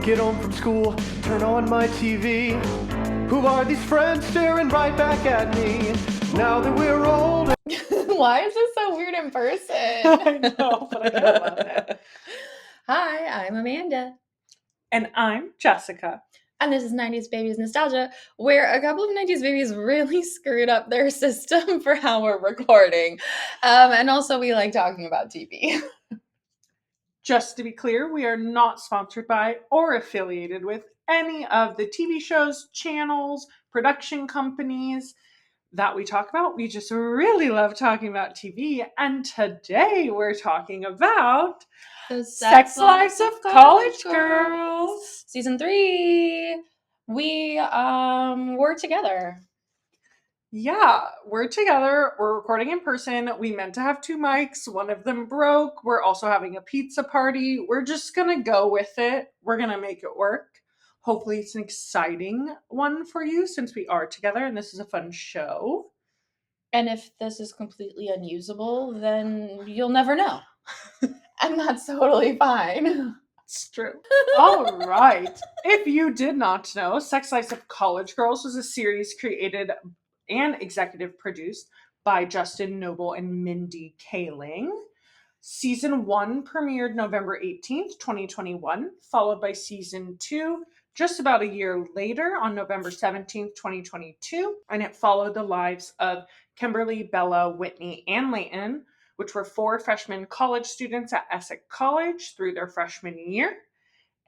Get home from school, turn on my TV. Who are these friends staring right back at me? Now that we're old. Why is this so weird in person? I know, but I kind of love it. Hi, I'm Amanda. And I'm Jessica. And this is 90s Babies Nostalgia, where a couple of 90s babies really screwed up their system for how we're recording. And also we like talking about TV. Just to be clear, we are not sponsored by or affiliated with any of the TV shows, channels, production companies that we talk about. We just really love talking about TV. And today we're talking about The Sex Lives of College Girls. Season 3. We were together. Yeah, we're together. We're recording in person. We meant to have 2 mics. One of them broke. We're also having a pizza party. We're just going to go with it. We're going to make it work. Hopefully it's an exciting one for you since we are together and this is a fun show. And if this is completely unusable, then you'll never know. And that's totally fine. It's true. All right. If you did not know, Sex Lives of College Girls was a series created and executive produced by Justin Noble and Mindy Kaling. Season 1 premiered November 18th, 2021, followed by Season 2 just about a year later on November 17th, 2022. And it followed the lives of Kimberly, Bela, Whitney, and Leighton, which were 4 freshman college students at Essex College through their freshman year.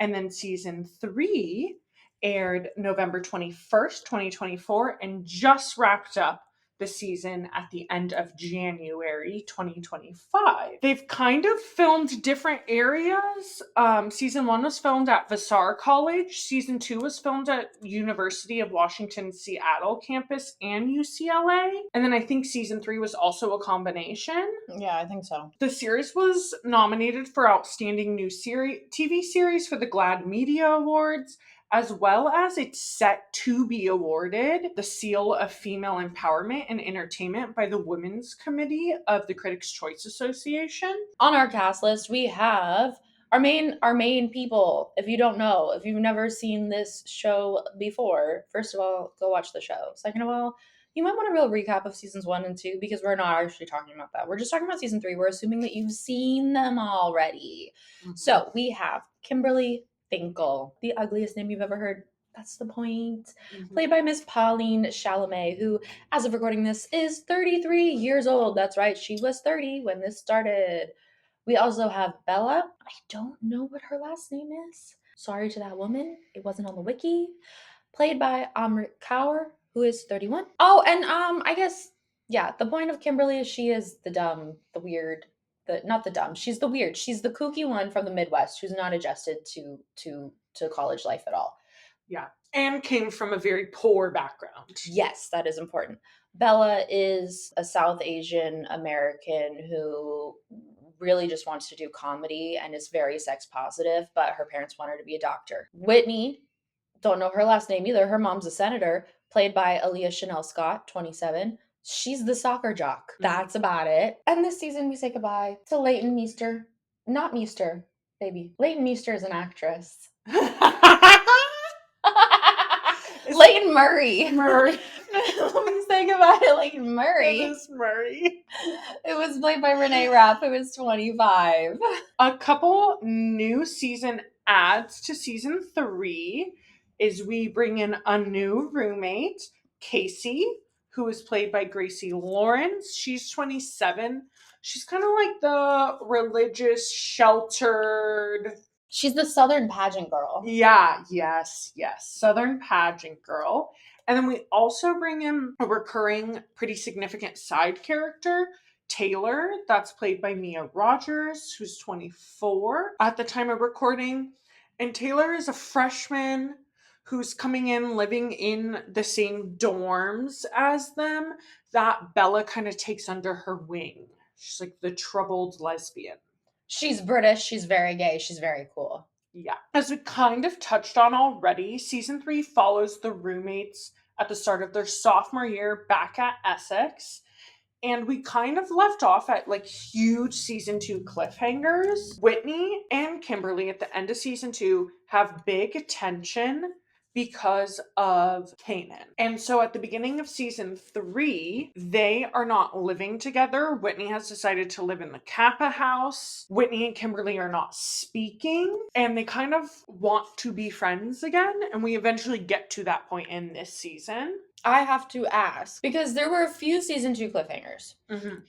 And then Season 3 aired November 21st, 2024, and just wrapped up the season at the end of January 2025. They've kind of filmed different areas. Season 1 was filmed at Vassar College. Season 2 was filmed at University of Washington Seattle campus and UCLA. And then I think Season 3 was also a combination. Yeah, I think so. The series was nominated for Outstanding New TV Series for the GLAAD Media Awards, as well as it's set to be awarded the Seal of Female Empowerment and Entertainment by the Women's Committee of the Critics' Choice Association. On our cast list, we have our main people. If you don't know, if you've never seen this show before, first of all, go watch the show. Second of all, you might want a real recap of seasons 1 and 2 because we're not actually talking about that. We're just talking about season 3. We're assuming that you've seen them already. Mm-hmm. So we have Kimberly Finkel, the ugliest name you've ever heard. That's the point. Mm-hmm. Played by Miss Pauline Chalamet, who, as of recording this, is 33 years old. That's right. She was 30 when this started. We also have Bela. I don't know what her last name is. Sorry to that woman. It wasn't on the wiki. Played by Amrit Kaur, who is 31. Oh, and I guess, yeah, the point of Kimberly is she is the dumb, the weird, not the dumb, she's the weird. She's the kooky one from the Midwest who's not adjusted to college life at all. Yeah, and came from a very poor background. Yes, that is important. Bela is a South Asian American who really just wants to do comedy and is very sex positive, but her parents want her to be a doctor. Whitney, don't know her last name either. Her mom's a senator, played by Aaliyah Chanel Scott, 27. She's the soccer jock. That's about it. And this season we say goodbye to Leighton Meester. Not Meester, baby. Leighton Meester is an actress. Leighton Murray. We say goodbye to Leighton Murray. It is Murray. It was played by Renee Rapp, who was 25. A couple new season adds to season 3 is we bring in a new roommate, Kacey, who is played by Gracie Lawrence. She's 27. She's kind of like the religious, sheltered... She's the Southern pageant girl. Yeah, yes. Southern pageant girl. And then we also bring in a recurring, pretty significant side character, Taylor. That's played by Mia Rogers, who's 24 at the time of recording. And Taylor is a freshman who's coming in, living in the same dorms as them, that Bela kind of takes under her wing. She's like the troubled lesbian. She's British, she's very gay, she's very cool. Yeah. As we kind of touched on already, season 3 follows the roommates at the start of their sophomore year back at Essex. And we kind of left off at like huge season 2 cliffhangers. Whitney and Kimberly at the end of season 2 have big tension because of Kanan. And so at the beginning of season 3, they are not living together. Whitney has decided to live in the Kappa house. Whitney and Kimberly are not speaking, and they kind of want to be friends again. And we eventually get to that point in this season. I have to ask, because there were a few season 2 cliffhangers,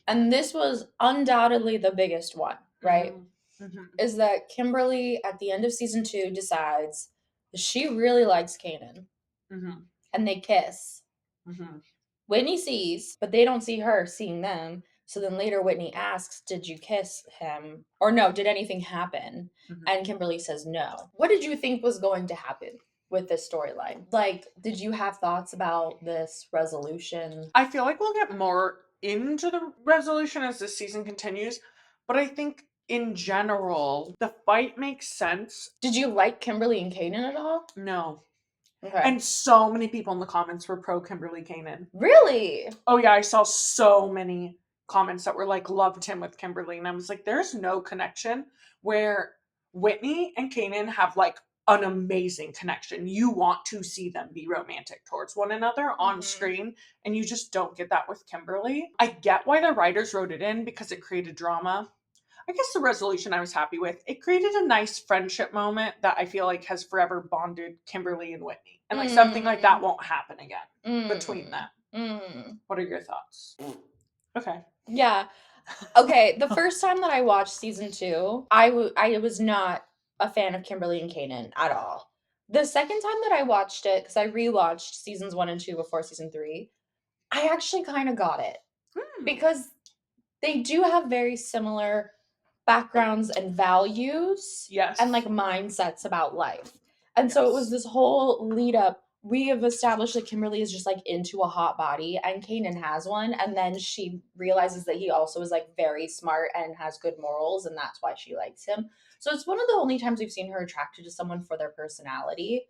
and this was undoubtedly the biggest one, right? Is that Kimberly at the end of season 2 decides she really likes Kanan, and they kiss. Whitney sees, but they don't see her seeing them. So then later Whitney asks, did you kiss him? Or no, did anything happen? And Kimberly says no. What did you think was going to happen with this storyline? Like, did you have thoughts about this resolution? I feel like we'll get more into the resolution as this season continues, but I think in general, the fight makes sense. Did you like Kimberly and Kanan at all? No. Okay. And so many people in the comments were pro Kimberly Kanan. Really? Oh yeah, I saw so many comments that were like, loved him with Kimberly. And I was like, there's no connection where Whitney and Kanan have like an amazing connection. You want to see them be romantic towards one another on screen, and you just don't get that with Kimberly. I get why the writers wrote it in because it created drama. I guess the resolution I was happy with. It created a nice friendship moment that I feel like has forever bonded Kimberly and Whitney. And like something like that won't happen again between them. What are your thoughts? Okay. Yeah. Okay, the first time that I watched season 2, I was not a fan of Kimberly and Kanan at all. The second time that I watched it, because I rewatched seasons 1 and 2 before season 3, I actually kind of got it. Because they do have very similar backgrounds and values. Yes. And like mindsets about life. And so it was this whole lead up. We have established that Kimberly is just like into a hot body, and Kanan has one, and then she realizes that he also is like very smart and has good morals, and that's why she likes him. So it's one of the only times we've seen her attracted to someone for their personality.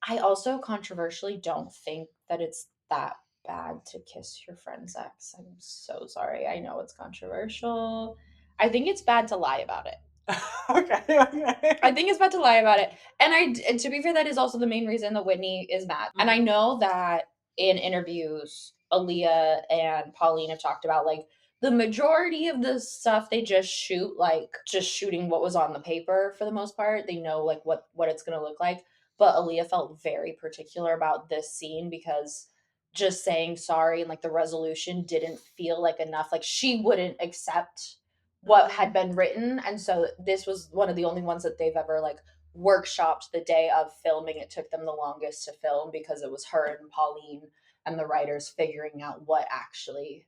I also controversially don't think that it's that bad to kiss your friend's ex. I'm so sorry. I know it's controversial. I think it's bad to lie about it. Okay. I think it's bad to lie about it. And to be fair, that is also the main reason that Whitney is mad. And I know that in interviews, Aaliyah and Pauline have talked about like the majority of the stuff they just shoot, like just shooting what was on the paper for the most part. They know like what it's going to look like. But Aaliyah felt very particular about this scene because just saying sorry and like the resolution didn't feel like enough. Like she wouldn't accept what had been written, and so this was one of the only ones that they've ever like workshopped the day of filming. It took them the longest to film because it was her and Pauline and the writers figuring out what actually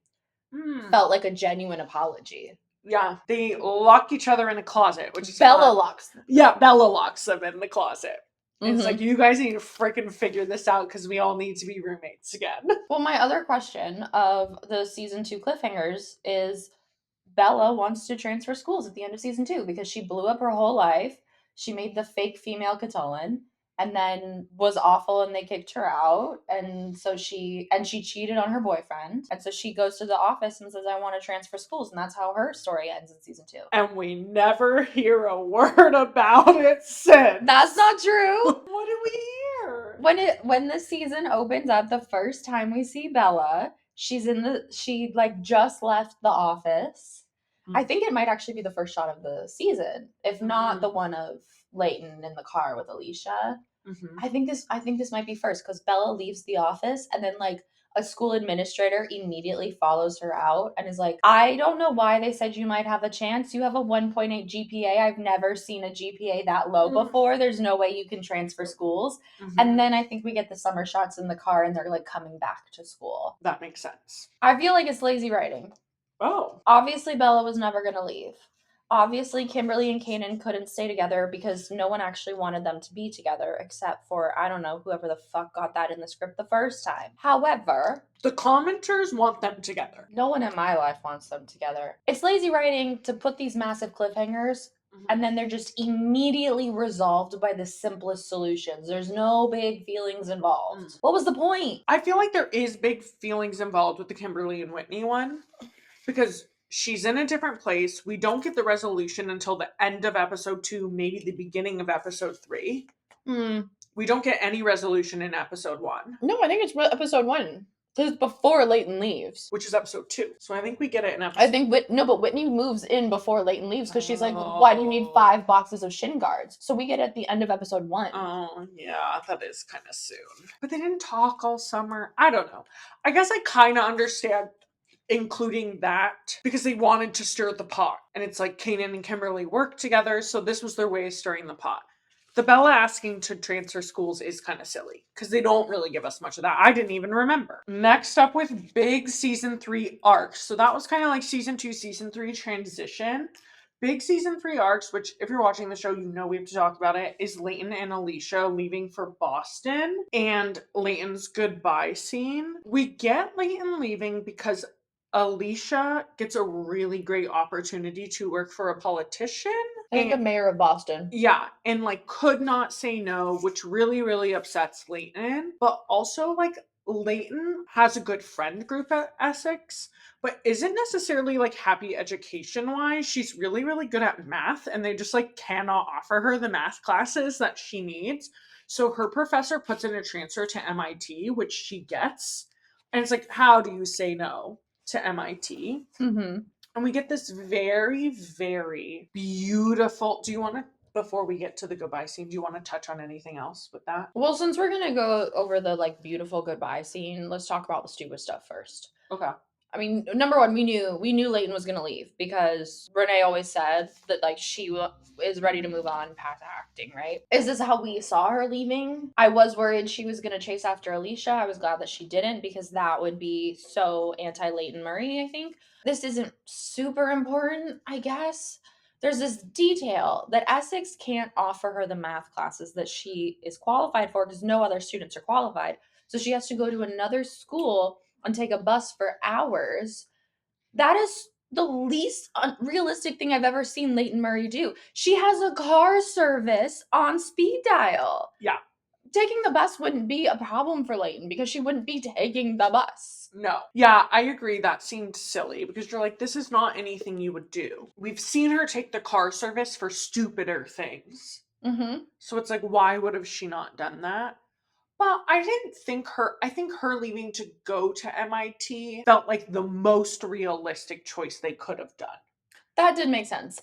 felt like a genuine apology. Yeah, they lock each other in a closet, which is Bela locks them. Yeah, Bela locks them in the closet. It's like, you guys need to freaking figure this out because we all need to be roommates again. Well, my other question of the season 2 cliffhangers is Bela wants to transfer schools at the end of season 2 because she blew up her whole life. She made the fake female Catalan and then was awful and they kicked her out. And so she cheated on her boyfriend. And so she goes to the office and says, I want to transfer schools. And that's how her story ends in season 2. And we never hear a word about it since. That's not true. What did we hear? When the season opens up, the first time we see Bela, she like just left the office. I think it might actually be the first shot of the season, if not the one of Leighton in the car with Alicia. I think this might be first because Bela leaves the office and then like a school administrator immediately follows her out and is like, I don't know why they said you might have a chance. You have a 1.8 GPA. I've never seen a GPA that low before. There's no way you can transfer schools. And then I think we get the summer shots in the car and they're like coming back to school. That makes sense. I feel like it's lazy writing. Oh. Obviously, Bela was never going to leave. Obviously, Kimberly and Kanan couldn't stay together because no one actually wanted them to be together except for, I don't know, whoever the fuck got that in the script the first time. However, the commenters want them together. No one in my life wants them together. It's lazy writing to put these massive cliffhangers and then they're just immediately resolved by the simplest solutions. There's no big feelings involved. What was the point? I feel like there is big feelings involved with the Kimberly and Whitney one, because she's in a different place. We don't get the resolution until the end of episode 2, maybe the beginning of episode 3. We don't get any resolution in episode 1. No, I think it's episode 1. Because it's before Leighton leaves. Which is episode 2. So I think we get it in episode... I think, but Whitney moves in before Leighton leaves because she's like, why do you need 5 boxes of shin guards? So we get it at the end of episode 1. Oh, yeah, that is kind of soon. But they didn't talk all summer. I don't know. I guess I kind of understand including that because they wanted to stir the pot. And it's like Kanan and Kimberly work together, so this was their way of stirring the pot. The Bela asking to transfer schools is kind of silly because they don't really give us much of that. I didn't even remember. Next up with big season 3 arcs. So that was kind of like season 2, season 3 transition. Big season 3 arcs, which if you're watching the show, you know we have to talk about it, is Leighton and Alicia leaving for Boston and Leighton's goodbye scene. We get Leighton leaving because Alicia gets a really great opportunity to work for a politician. I think the mayor of Boston. Yeah, and like could not say no, which really, really upsets Leighton. But also like Leighton has a good friend group at Essex, but isn't necessarily like happy education wise. She's really, really good at math, and they just like cannot offer her the math classes that she needs. So her professor puts in a transfer to MIT, which she gets. And it's like, how do you say no to MIT? And we get this very, very beautiful... Do you want to, before we get to the goodbye scene, do you want to touch on anything else with that? Well, since we're going to go over the like beautiful goodbye scene, let's talk about the stupid stuff first. Okay. I mean, number one, we knew Leighton was going to leave because Renee always said that like she is ready to move on past acting, right? Is this how we saw her leaving? I was worried she was going to chase after Alicia. I was glad that she didn't because that would be so anti-Leighton Murray, I think. This isn't super important, I guess. There's this detail that Essex can't offer her the math classes that she is qualified for because no other students are qualified. So she has to go to another school and take a bus for hours. That is the least unrealistic thing I've ever seen Leighton Murray do. She has a car service on speed dial. Yeah. Taking the bus wouldn't be a problem for Leighton because she wouldn't be taking the bus. No. Yeah, I agree. That seemed silly because you're like, this is not anything you would do. We've seen her take the car service for stupider things. So it's like, why would have she not done that? But I think her leaving to go to MIT felt like the most realistic choice they could have done. That did make sense.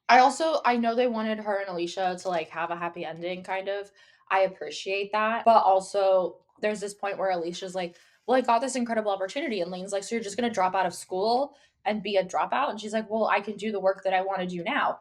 I know they wanted her and Alicia to like have a happy ending, kind of. I appreciate that. But also there's this point where Alicia's like, well, I got this incredible opportunity. And Lane's like, so you're just going to drop out of school and be a dropout? And she's like, well, I can do the work that I want to do now.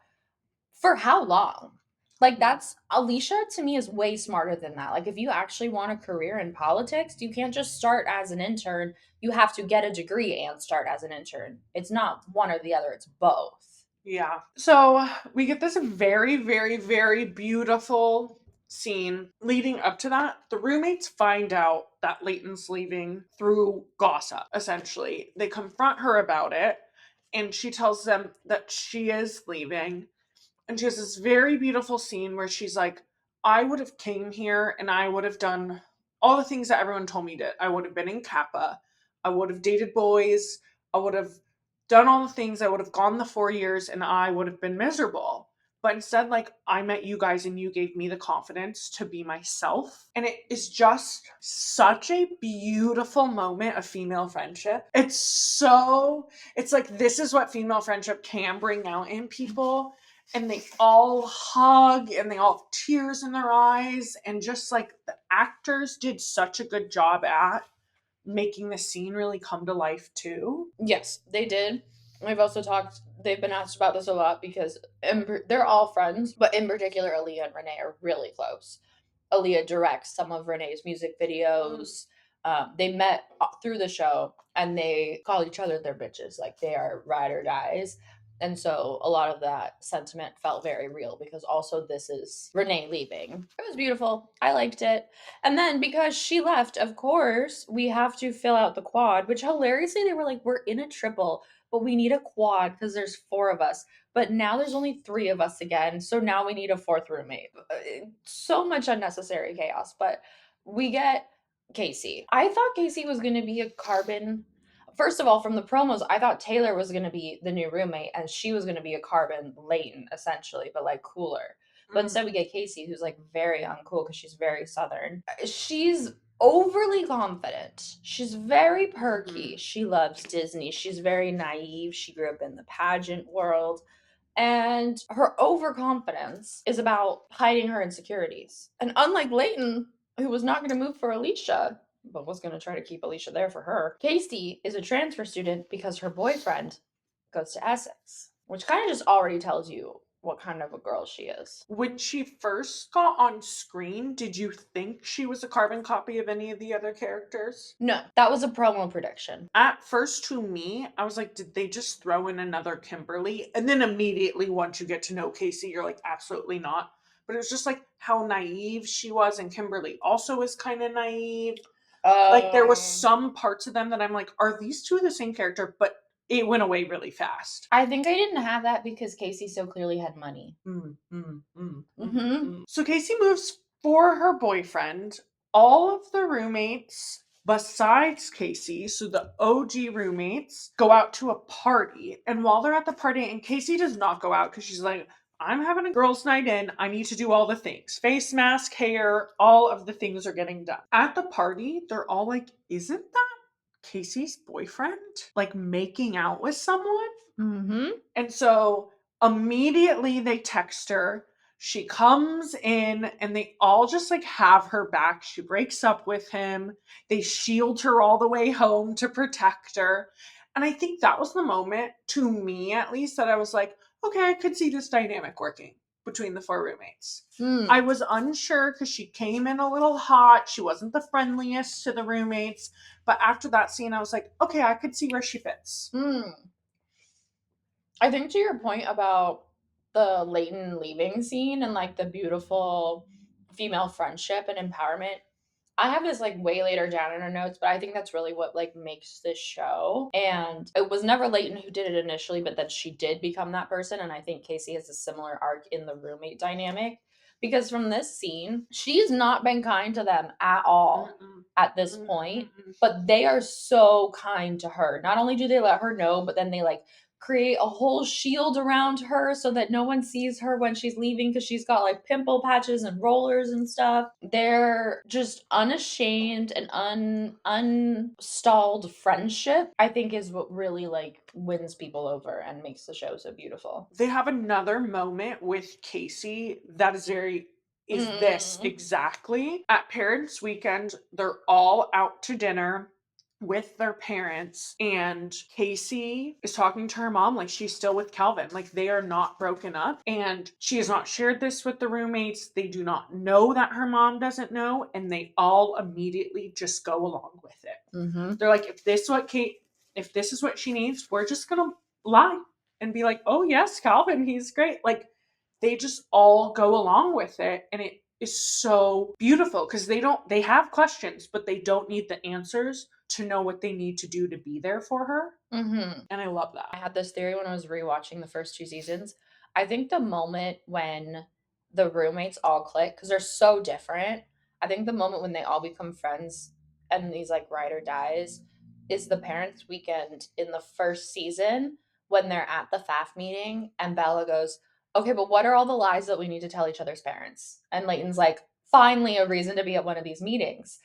For how long? Like that's, Alicia to me is way smarter than that. Like if you actually want a career in politics, you can't just start as an intern. You have to get a degree and start as an intern. It's not one or the other, it's both. Yeah. So we get this very, very, very beautiful scene leading up to that. The roommates find out that Leighton's leaving through gossip, essentially. They confront her about it, and she tells them that she is leaving. And she has this very beautiful scene where she's like, I would have came here and I would have done all the things that everyone told me to. I would have been in Kappa. I would have dated boys. I would have done all the things. I would have gone the 4 years and I would have been miserable. But instead, like, I met you guys and you gave me the confidence to be myself. And it is just such a beautiful moment of female friendship. It's like, this is what female friendship can bring out in people. And they all hug and they all have tears in their eyes. And just like the actors did such a good job at making the scene really come to life too. Yes, they did. They've been asked about this a lot because they're all friends, but in particular, Aaliyah and Renee are really close. Aaliyah directs some of Renee's music videos. They met through the show and they call each other their bitches. Like they are ride or dies. And so a lot of that sentiment felt very real because also this is Renee leaving. It was beautiful. I liked it. And then because she left, of course, we have to fill out the quad, which hilariously they were like, we're in a triple. but we need a quad because there's 4 of us. But now there's only 3 of us again, so now we need a 4th roommate. So much unnecessary chaos, but we get Kacey. I thought Kacey was going to be a carbon. First of all, from the promos, I thought Taylor was going to be the new roommate and she was going to be a carbon Leighton, essentially, but like cooler. But instead, we get Kacey, who's like very uncool because she's very Southern. She's overly confident. She's very perky. She loves Disney. She's very naive. She grew up in the pageant world. And her overconfidence is about hiding her insecurities. And unlike Leighton, who was not going to move for Alicia, but was going to try to keep Alicia there for her, Kacey is a transfer student because her boyfriend goes to Essex, which kind of just already tells you what kind of a girl she is. When she first got on screen, did you think she was a carbon copy of any of the other characters? No, that was a promo prediction. At first, to me, I was like, did they just throw in another Kimberly? And then immediately, once you get to know Kacey, you're like, absolutely not. But it was just like how naive she was, and Kimberly also is kind of naive. Like there was some parts of them that I'm like, are these two the same character? But it went away really fast. I think I didn't have that because Kacey so clearly had money. So Kacey moves for her boyfriend. All of the roommates besides Kacey, so the OG roommates, go out to a party. And while they're at the party, and Kacey does not go out because she's like, I'm having a girls' night in. I need to do all the things. Face mask, hair, all of the things are getting done. At the party, they're all like, isn't that Kacey's boyfriend? Like making out with someone? And so immediately they text her. She comes in and they all just like have her back. She breaks up with him. They shield her all the way home to protect her. And I think that was the moment, to me at least, that I was like, okay, I could see this dynamic working between the 4 roommates. I was unsure because she came in a little hot. She wasn't the friendliest to the roommates. But after that scene, I was like, okay, I could see where she fits. I think to your point about the Leighton leaving scene and like the beautiful female friendship and empowerment, I have this like way later down in our notes, but I think that's really what like makes this show. And it was never Leighton who did it initially, but then she did become that person. And I think Kacey has a similar arc in the roommate dynamic because from this scene, she's not been kind to them at all at this point, but they are so kind to her. Not only do they let her know, but then they like create a whole shield around her so that no one sees her when she's leaving because she's got like pimple patches and rollers and stuff. They're just unashamed and unstalled friendship, I think, is what really like wins people over and makes the show so beautiful. They have another moment with Kacey that is this exactly. At Parents Weekend, they're all out to dinner with their parents, and Kacey is talking to her mom like she's still with Calvin, like they are not broken up, and she has not shared this with the roommates. They do not know that her mom doesn't know, and they all immediately just go along with it. They're like, if this is what she needs, we're just gonna lie and be like, oh yes, Calvin, he's great. Like they just all go along with it, and it is so beautiful because they have questions, but they don't need the answers to know what they need to do to be there for her. And I love that. I had this theory when I was rewatching the first 2 seasons. I think the moment when the roommates all click, because they're so different, I think the moment when they all become friends and these like ride or dies is the Parents Weekend in the first season when they're at the FAF meeting and Bella goes, okay, but what are all the lies that we need to tell each other's parents? And Leighton's like, finally a reason to be at one of these meetings.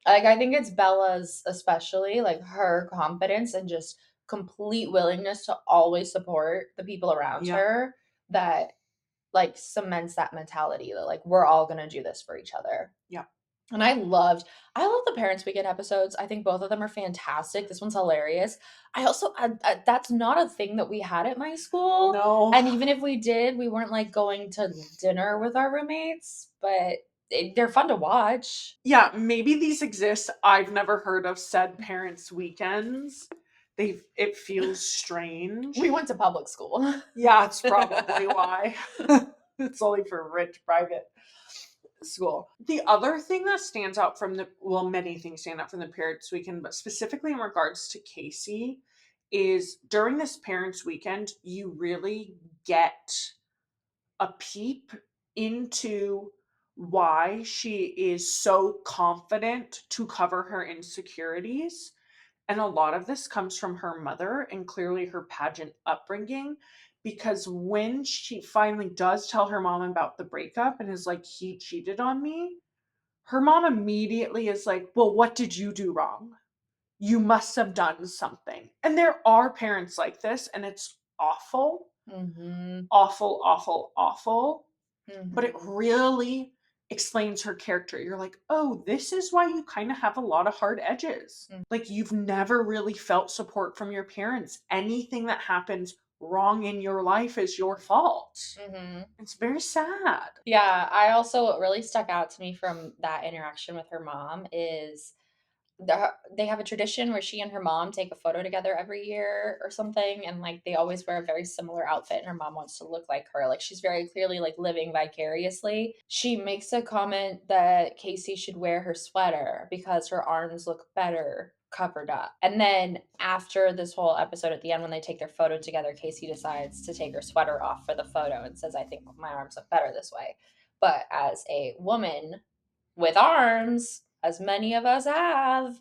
Like, I think it's Bella's, especially, like, her confidence and just complete willingness to always support the people around her that, like, cements that mentality that, like, we're all going to do this for each other. And I love the Parents Weekend episodes. I think both of them are fantastic. This one's hilarious. I also, that's not a thing that we had at my school. No. And even if we did, we weren't, like, going to dinner with our roommates, but they're fun to watch. Yeah, maybe these exist. I've never heard of said Parents Weekends. It feels strange. We went to public school. Yeah, it's probably why. It's only for rich private school. The other thing that stands out from many things stand out from the Parents Weekend, but specifically in regards to Kacey, is during this parents' weekend, you really get a peep into why she is so confident to cover her insecurities. And a lot of this comes from her mother and clearly her pageant upbringing. Because when she finally does tell her mom about the breakup and is like, he cheated on me, her mom immediately is like, well, what did you do wrong? You must have done something. And there are parents like this, and it's awful, awful, awful, awful. But it really explains her character. You're like, oh, this is why you kind of have a lot of hard edges. Like, you've never really felt support from your parents. Anything that happens wrong in your life is your fault. It's very sad. Yeah, I also, what really stuck out to me from that interaction with her mom is they have a tradition where she and her mom take a photo together every year or something, and like they always wear a very similar outfit, and her mom wants to look like her. Like, she's very clearly like living vicariously. She makes a comment that Kacey should wear her sweater because her arms look better covered up. And then after this whole episode, at the end when they take their photo together, Kacey decides to take her sweater off for the photo and says, I think my arms look better this way. But as a woman with arms, as many of us have,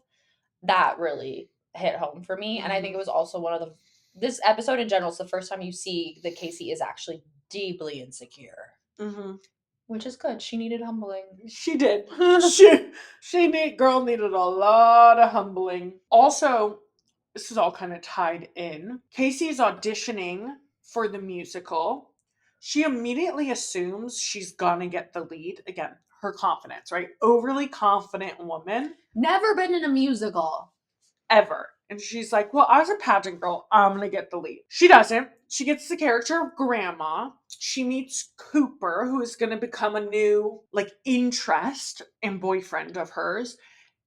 that really hit home for me. And I think it was also this episode in general is the first time you see that Kacey is actually deeply insecure. Which is good. She needed humbling. She did. Girl needed a lot of humbling. Also, this is all kind of tied in. Kacey's auditioning for the musical. She immediately assumes she's gonna get the lead. Again, her confidence, right? Overly confident woman. Never been in a musical. Ever. And she's like, well, I was a pageant girl. I'm gonna get the lead. She doesn't. She gets the character of Grandma. She meets Cooper, who is gonna become a new, like, interest and boyfriend of hers.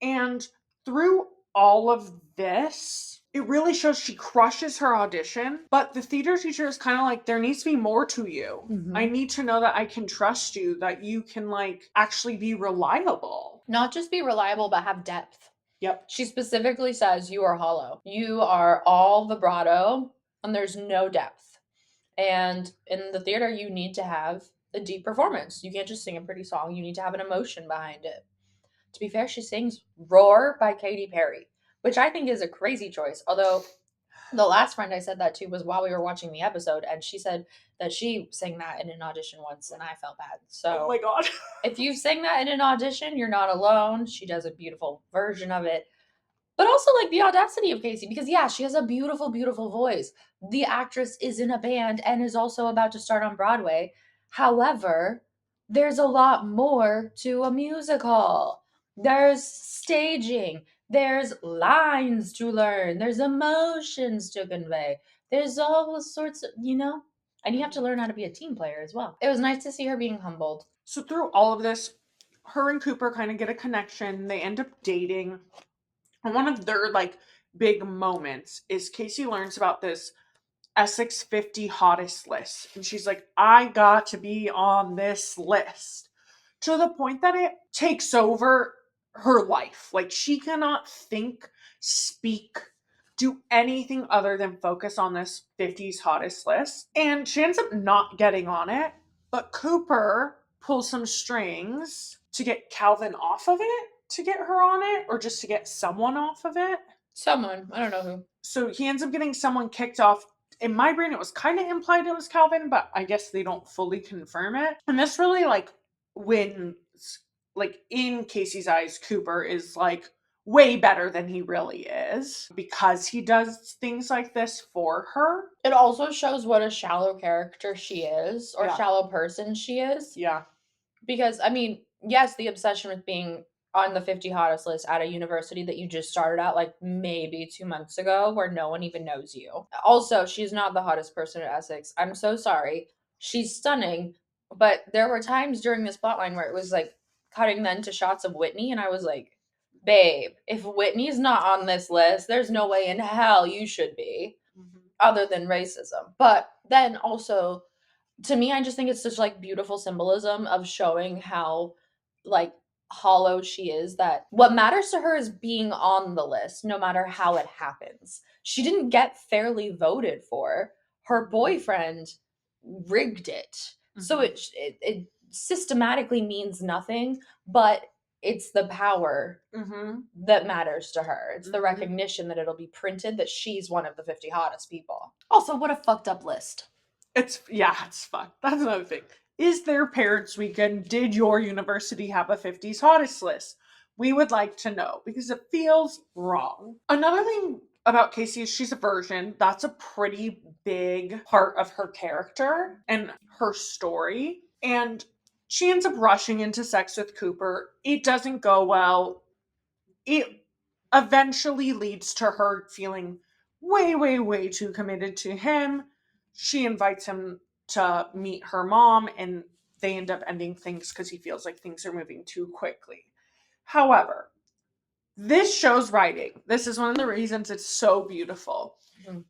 And through all of this, it really shows she crushes her audition. But the theater teacher is kind of like, there needs to be more to you. I need to know that I can trust you, that you can, like, actually be reliable. Not just be reliable, but have depth. Yep. She specifically says, you are hollow. You are all vibrato, and there's no depth. And in the theater, you need to have a deep performance. You can't just sing a pretty song. You need to have an emotion behind it. To be fair, she sings Roar by Katy Perry, which I think is a crazy choice. Although the last friend I said that to was while we were watching the episode, and she said that she sang that in an audition once, and I felt bad. So, oh my God. If you sing that in an audition, you're not alone. She does a beautiful version of it. But also, like, the audacity of Kacey, because yeah, she has a beautiful, beautiful voice. The actress is in a band and is also about to start on Broadway. However, there's a lot more to a musical. There's staging. There's lines to learn. There's emotions to convey. There's all sorts of, and you have to learn how to be a team player as well. It was nice to see her being humbled. So through all of this, her and Cooper kind of get a connection. They end up dating. And one of their, like, big moments is Kacey learns about this Essex 50 hottest list. And she's like, I got to be on this list. To the point that it takes over her life. Like, she cannot think, speak, do anything other than focus on this 50's hottest list. And she ends up not getting on it. But Cooper pulls some strings to get Calvin off of it, to get her on it, or just to get someone off of it. Someone. I don't know who. So he ends up getting someone kicked off. In my brain, it was kind of implied it was Calvin, but I guess they don't fully confirm it. And this really, like, wins. Like, in Kacey's eyes, Cooper is, like, way better than he really is because he does things like this for her. It also shows what a shallow character she is, or shallow person she is. Yeah. Because, I mean, yes, the obsession with being on the 50 hottest list at a university that you just started at, like, maybe 2 months ago, where no one even knows you. Also, she's not the hottest person at Essex. I'm so sorry. She's stunning, but there were times during this plotline where it was, like, cutting then to shots of Whitney, and I was like, babe, if Whitney's not on this list, there's no way in hell you should be, other than racism. But then also, to me, I just think it's such, like, beautiful symbolism of showing how, like, hollow she is, that what matters to her is being on the list no matter how it happens. She didn't get fairly voted for. Her boyfriend rigged it. So it systematically means nothing, but it's the power that matters to her. It's the recognition that it'll be printed that she's one of the 50 hottest people. Also, what a fucked up list. It's fucked. That's another thing. Is there Parents Weekend? Did your university have a 50s hottest list? We would like to know because it feels wrong. Another thing about Kacey is she's a virgin. That's a pretty big part of her character and her story. And she ends up rushing into sex with Cooper. It doesn't go well. It eventually leads to her feeling way, way, way too committed to him. She invites him to meet her mom, and they end up ending things because he feels like things are moving too quickly. However, this show's writing, this is one of the reasons it's so beautiful,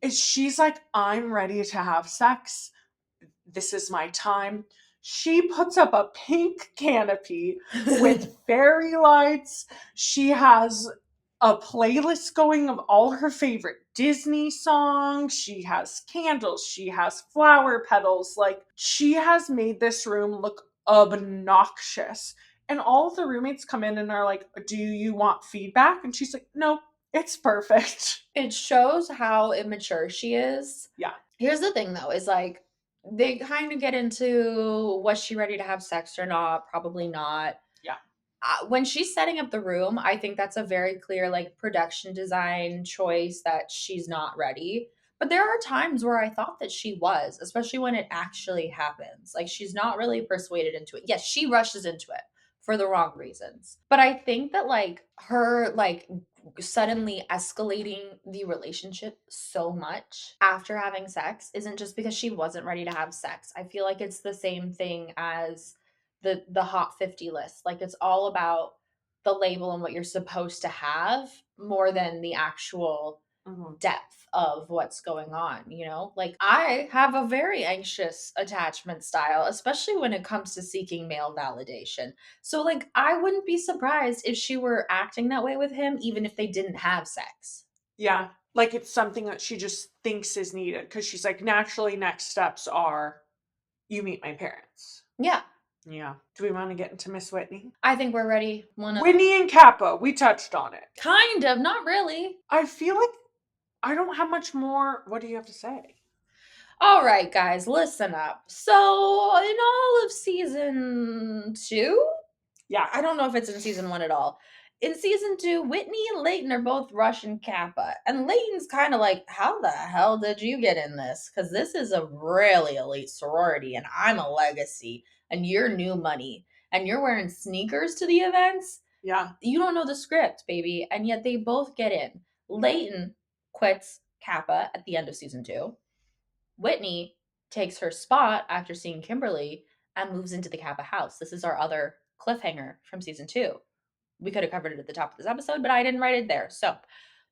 is she's like, I'm ready to have sex. This is my time. She puts up a pink canopy with fairy lights. She has a playlist going of all her favorite Disney songs. She has candles. She has flower petals. Like, she has made this room look obnoxious. And all of the roommates come in and are like, do you want feedback? And she's like, no, it's perfect. It shows how immature she is. Yeah. Here's the thing, though, is like, they kind of get into, was she ready to have sex or not? Probably not. Yeah. When she's setting up the room, I think that's a very clear, like, production design choice that she's not ready. But there are times where I thought that she was, especially when it actually happens. Like, she's not really persuaded into it. Yes, she rushes into it for the wrong reasons. But I think that, like, her, like, suddenly escalating the relationship so much after having sex isn't just because she wasn't ready to have sex. I feel like it's the same thing as the hot 50 list. Like, it's all about the label and what you're supposed to have more than the actual depth of what's going on, you know? Like, I have a very anxious attachment style, especially when it comes to seeking male validation. So, like, I wouldn't be surprised if she were acting that way with him, even if they didn't have sex. Yeah. Like, it's something that she just thinks is needed because she's like, naturally, next steps are you meet my parents. Yeah. Yeah. Do we want to get into Miss Whitney? I think we're ready. Whitney and Kappa, we touched on it. Kind of, not really. I feel like I don't have much more. What do you have to say? All right, guys, listen up. So, in all of season 2, Yeah. I don't know if it's in season 1 at all. In season 2, Whitney and Leighton are both Russian Kappa. And Leighton's kind of like, how the hell did you get in this? Because this is a really elite sorority, and I'm a legacy, and you're new money, and you're wearing sneakers to the events. Yeah. You don't know the script, baby. And yet they both get in. Leighton quits Kappa at the end of season 2. Whitney takes her spot after seeing Kimberly and moves into the Kappa house. This is our other cliffhanger from season 2. We could have covered it at the top of this episode, but I didn't write it there. So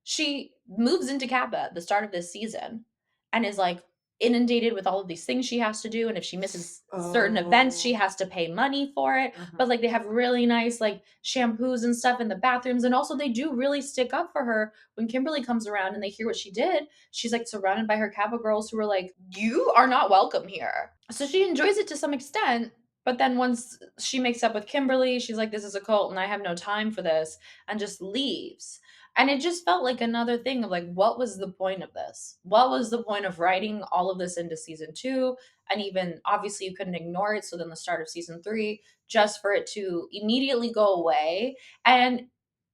she moves into Kappa at the start of this season and is like inundated with all of these things she has to do. And if she misses certain events, she has to pay money for it. But like, they have really nice like shampoos and stuff in the bathrooms. And also they do really stick up for her when Kimberly comes around and they hear what she did. She's like surrounded by her Kappa girls who are like, you are not welcome here. So she enjoys it to some extent. But then once she makes up with Kimberly, she's like, this is a cult and I have no time for this, and just leaves. And it just felt like another thing of like, what was the point of this? What was the point of writing all of this into season 2? And even obviously you couldn't ignore it. So then the start of season 3, just for it to immediately go away. And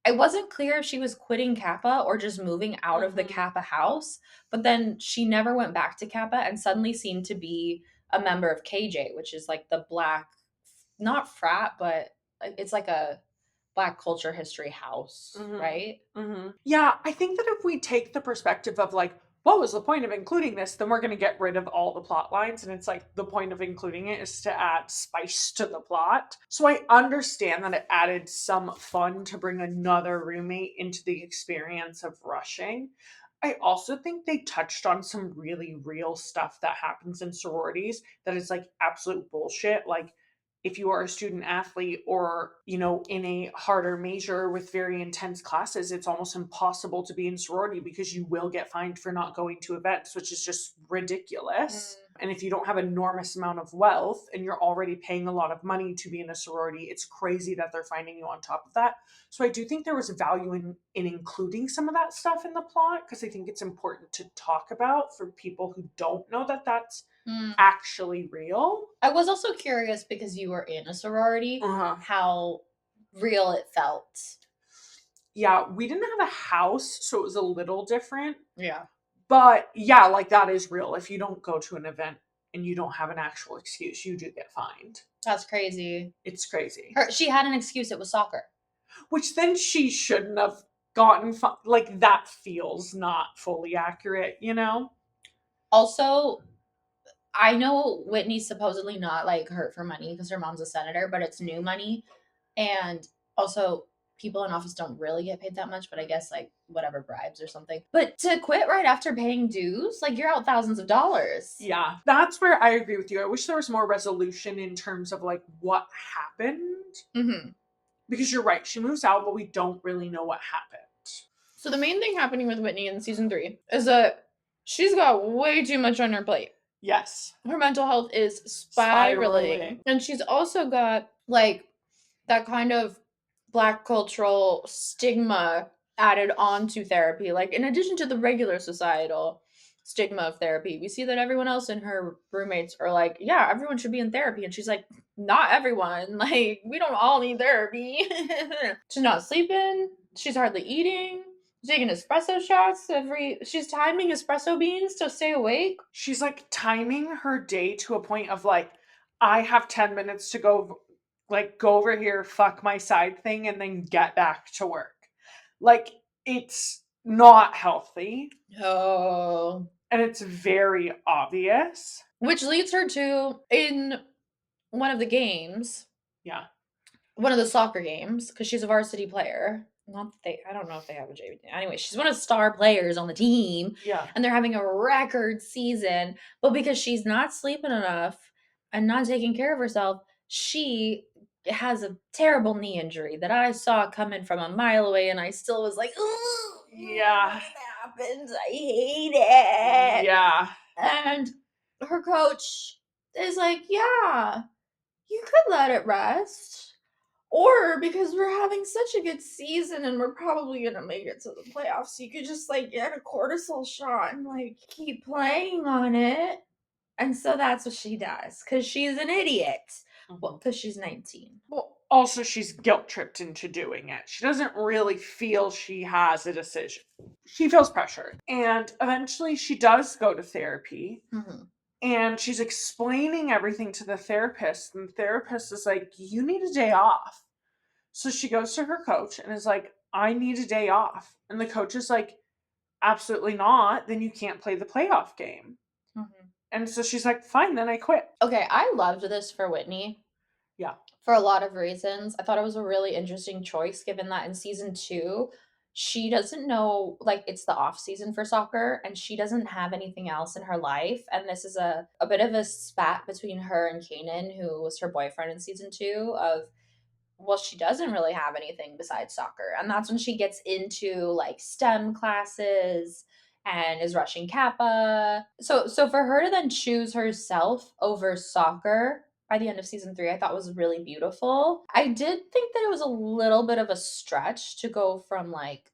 it wasn't clear if she was quitting Kappa or just moving out of the Kappa house. But then she never went back to Kappa and suddenly seemed to be a member of KJ, which is like the black, not frat, but it's like a Black culture history house, right? Yeah, I think that if we take the perspective of like, what was the point of including this, then we're going to get rid of all the plot lines. And it's like, the point of including it is to add spice to the plot. So I understand that it added some fun to bring another roommate into the experience of rushing. I also think they touched on some really real stuff that happens in sororities that is like absolute bullshit. Like, if you are a student athlete or, you know, in a harder major with very intense classes, it's almost impossible to be in sorority because you will get fined for not going to events, which is just ridiculous. And if you don't have an enormous amount of wealth and you're already paying a lot of money to be in a sorority, it's crazy that they're finding you on top of that. So I do think there was value in including some of that stuff in the plot, because I think it's important to talk about for people who don't know that that's actually real. I was also curious, because you were in a sorority, how real it felt. Yeah, we didn't have a house, so it was a little different. Yeah. But yeah, like that is real. If you don't go to an event and you don't have an actual excuse, you do get fined. That's crazy. It's crazy. She had an excuse, it was soccer. Which then she shouldn't have gotten like, that feels not fully accurate, you know? Also, I know Whitney's supposedly not like hurt for money because her mom's a senator, but it's new money. And also, people in office don't really get paid that much, but I guess like whatever, bribes or something. But to quit right after paying dues, like you're out thousands of dollars. Yeah, that's where I agree with you. I wish there was more resolution in terms of like what happened. Because you're right, she moves out, but we don't really know what happened. So the main thing happening with Whitney in season 3 is that she's got way too much on her plate. Yes. Her mental health is spiraling. And she's also got like that kind of Black cultural stigma added onto therapy. Like, in addition to the regular societal stigma of therapy, we see that everyone else in her roommates are like, yeah, everyone should be in therapy. And she's like, not everyone. Like, we don't all need therapy. She's not sleeping. She's hardly eating. She's taking espresso shots she's timing espresso beans to stay awake. She's like timing her day to a point of like, I have 10 minutes to go over here, fuck my side thing, and then get back to work. Like, it's not healthy. Oh. And it's very obvious. Which leads her to, in one of the games. Yeah. One of the soccer games, because she's a varsity player. I don't know if they have a JV. Anyway, she's one of the star players on the team. Yeah. And they're having a record season. But because she's not sleeping enough and not taking care of herself, she has a terrible knee injury that I saw coming from a mile away, and I still was like, ooh, yeah, what happens? I hate it. Yeah. And her coach is like, yeah, you could let it rest. Or because we're having such a good season and we're probably going to make it to the playoffs, you could just like get a cortisol shot and like keep playing on it. And so that's what she does, because she's an idiot. Well, because she's 19. Well, also she's guilt tripped into doing it. She doesn't really feel she has a decision. She feels pressured. And eventually she does go to therapy. And she's explaining everything to the therapist. And the therapist is like, you need a day off. So she goes to her coach and is like, I need a day off. And the coach is like, absolutely not. Then you can't play the playoff game. And so she's like, fine, then I quit. Okay, I loved this for Whitney. Yeah. For a lot of reasons. I thought it was a really interesting choice, given that in season 2, she doesn't know, like, it's the off season for soccer, and she doesn't have anything else in her life. And this is a bit of a spat between her and Kanan, who was her boyfriend in season 2, of, well, she doesn't really have anything besides soccer. And that's when she gets into, like, STEM classes and is rushing Kappa. So for her to then choose herself over soccer by the end of season 3, I thought was really beautiful. I did think that it was a little bit of a stretch to go from like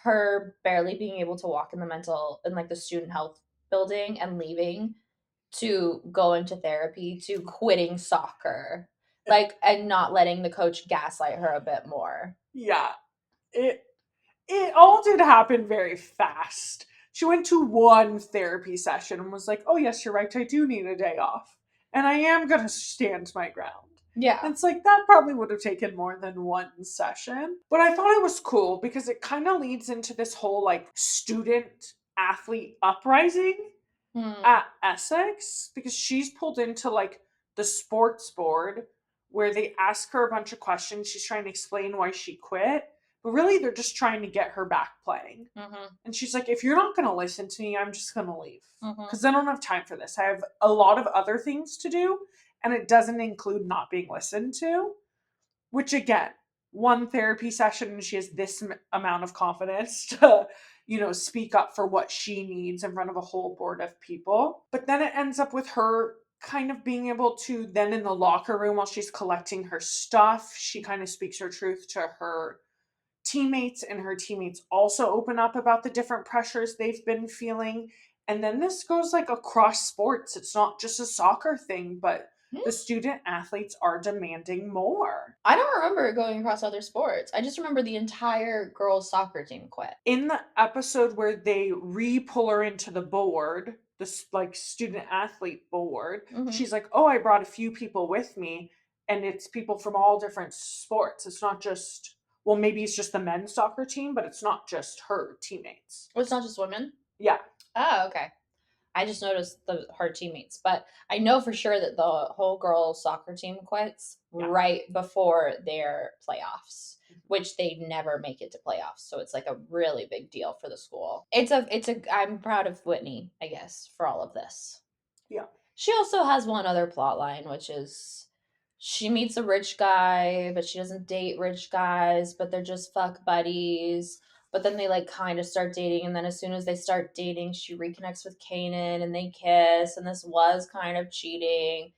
her barely being able to walk in the student health building and leaving, to going to therapy, to quitting soccer, like, and not letting the coach gaslight her a bit more. Yeah. It all did happen very fast. She went to one therapy session and was like, oh yes, you're right, I do need a day off. And I am going to stand my ground. Yeah. And it's like, that probably would have taken more than one session. But I thought it was cool because it kind of leads into this whole like student athlete uprising at Essex, because she's pulled into like the sports board where they ask her a bunch of questions. She's trying to explain why she quit. But really, they're just trying to get her back playing. And she's like, if you're not going to listen to me, I'm just going to leave. Because I don't have time for this. I have a lot of other things to do. and it doesn't include not being listened to, which again, one therapy session and she has this amount of confidence to, speak up for what she needs in front of a whole board of people. But then it ends up with her kind of being able to then in the locker room while she's collecting her stuff, she kind of speaks her truth to her teammates, and her teammates also open up about the different pressures they've been feeling. And then this goes like across sports. It's not just a soccer thing, but the student athletes are demanding more. I don't remember it going across other sports. I just remember the entire girls' soccer team quit. In the episode where they re-pull her into the board, this like student athlete board, she's like, oh, I brought a few people with me, and it's people from all different sports. It's not just, well, maybe it's just the men's soccer team, but it's not just her teammates. Well, it's not just women? Yeah. Oh, okay. I just noticed her teammates, but I know for sure that the whole girls soccer team quits right before their playoffs, which they never make it to playoffs. So it's like a really big deal for the school. I'm proud of Whitney, I guess, for all of this. Yeah. She also has one other plot line, which is she meets a rich guy, but she doesn't date rich guys, but they're just fuck buddies. But then they like kind of start dating, and then as soon as they start dating, she reconnects with Kanan and they kiss, and this was kind of cheating.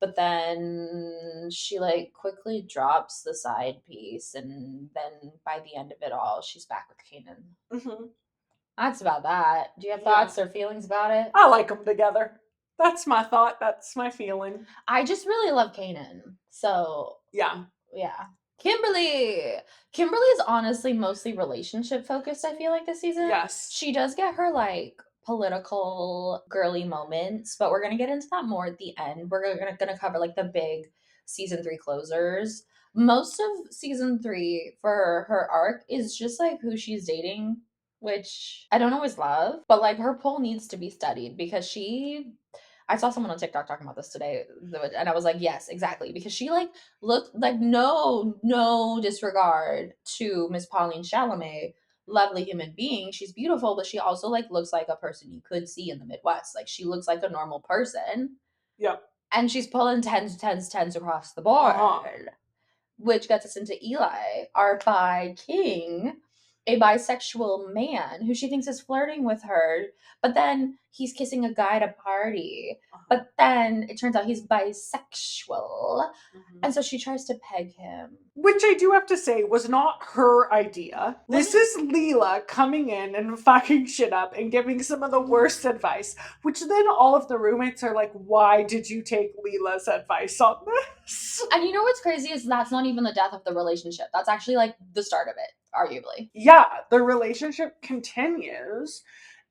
But then she like quickly drops the side piece, and then by the end of it all, she's back with Kanan. That's about that. Do you have thoughts or feelings about it? I like them together. That's my thought. That's my feeling. I just really love Kanan. So yeah. Kimberly is honestly mostly relationship focused, I feel like, this season. Yes. She does get her like political girly moments, but we're gonna get into that more at the end. We're gonna cover like the big season 3 closers. Most of season 3 for her arc is just like who she's dating, which I don't always love, but like her pull needs to be studied because I saw someone on TikTok talking about this today, and I was like, yes, exactly. Because she like looked like no disregard to Miss Pauline Chalamet, lovely human being. She's beautiful, but she also like looks like a person you could see in the Midwest. Like she looks like a normal person. Yep. And she's pulling tens across the board, which gets us into Eli, our bi king, a bisexual man who she thinks is flirting with her, but then he's kissing a guy at a party. But then it turns out he's bisexual. And so she tries to peg him. Which I do have to say was not her idea. This is Leela coming in and fucking shit up and giving some of the worst advice, which then all of the roommates are like, why did you take Leela's advice on this? And you know what's crazy is that's not even the death of the relationship. That's actually like the start of it, arguably. Yeah, the relationship continues.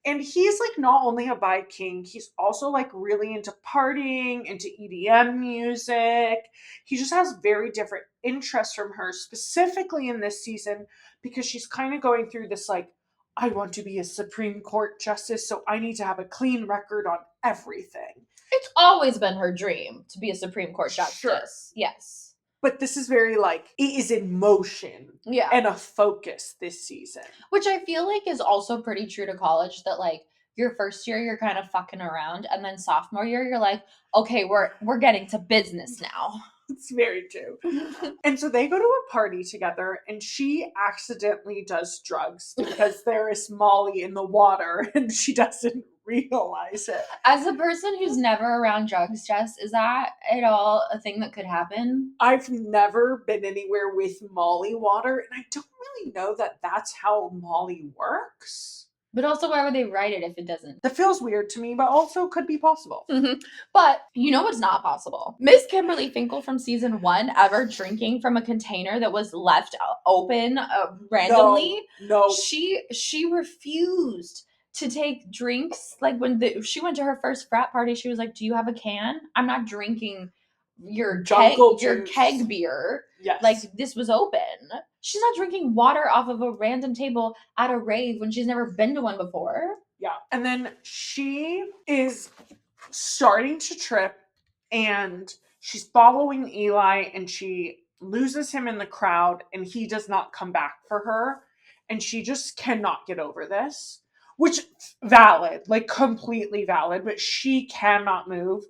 And he's like not only a bi king, he's also like really into partying, into EDM music. He just has very different interests from her, specifically in this season, because she's kind of going through this like, I want to be a Supreme Court justice, so I need to have a clean record on everything. It's always been her dream to be a Supreme Court justice. Sure. Yes. But this is very like, it is in motion and a focus this season. Which I feel like is also pretty true to college, that like your first year you're kind of fucking around, and then sophomore year you're like, okay, we're getting to business now. It's very true. And so they go to a party together, and she accidentally does drugs because there is Molly in the water and she doesn't realize it. As a person who's never around drugs, Jess, is that at all a thing that could happen? I've never been anywhere with Molly water, and I don't really know that that's how Molly works. But also, why would they write it if it doesn't? That feels weird to me, but also could be possible. But you know what's not possible? Miss Kimberly Finkel from season 1 ever drinking from a container that was left open randomly? No. She refused to take drinks. Like when she went to her first frat party, she was like, do you have a can? I'm not drinking your keg beer. Yes. Like this was open. She's not drinking water off of a random table at a rave when she's never been to one before. Yeah. And then she is starting to trip, and she's following Eli, and she loses him in the crowd, and he does not come back for her. And she just cannot get over this, which valid, like completely valid, but she cannot move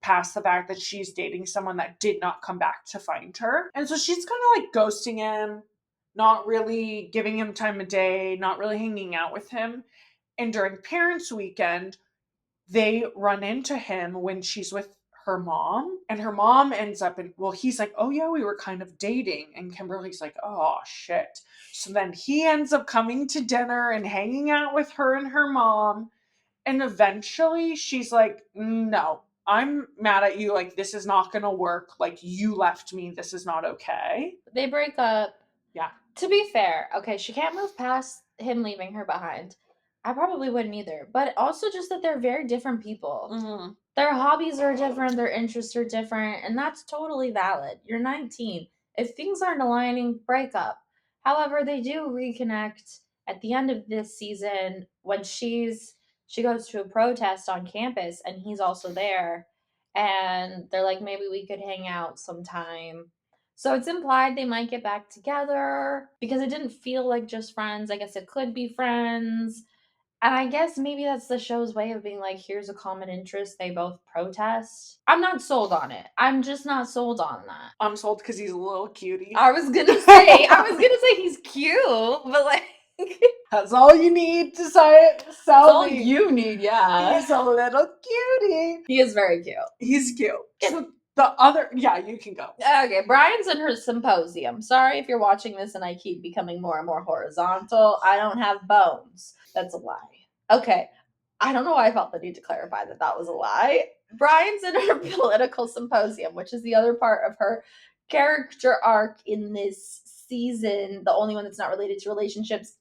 past the fact that she's dating someone that did not come back to find her. And so she's kind of like ghosting him, not really giving him time of day, not really hanging out with him. And during Parents' Weekend, they run into him when she's with her mom, and her mom ends up in, well, he's like, oh yeah, we were kind of dating. And Kimberly's like, oh shit. So then he ends up coming to dinner and hanging out with her and her mom. And eventually she's like, no, I'm mad at you. Like, this is not going to work. Like, you left me. This is not okay. They break up. Yeah. To be fair, okay, she can't move past him leaving her behind. I probably wouldn't either. But also just that they're very different people. Mm-hmm. Their hobbies are different, their interests are different, and that's totally valid. You're 19. If things aren't aligning, break up. However, they do reconnect at the end of this season when she goes to a protest on campus and he's also there, and they're like, maybe we could hang out sometime. So it's implied they might get back together because it didn't feel like just friends. I guess it could be friends. And I guess maybe that's the show's way of being like, here's a common interest. They both protest. I'm not sold on it. I'm just not sold on that. I'm sold because he's a little cutie. I was gonna say he's cute, but like That's all you need to sell that's all me. you need, yeah. He's a little cutie. He is very cute. He's cute. So the other, yeah, you can go. Okay, Brian's in her symposium. Sorry if you're watching this and I keep becoming more and more horizontal. I don't have bones. That's a lie. Okay, I don't know why I felt the need to clarify that that was a lie. Brian's in her political symposium, which is the other part of her character arc in this season, the only one that's not related to relationships.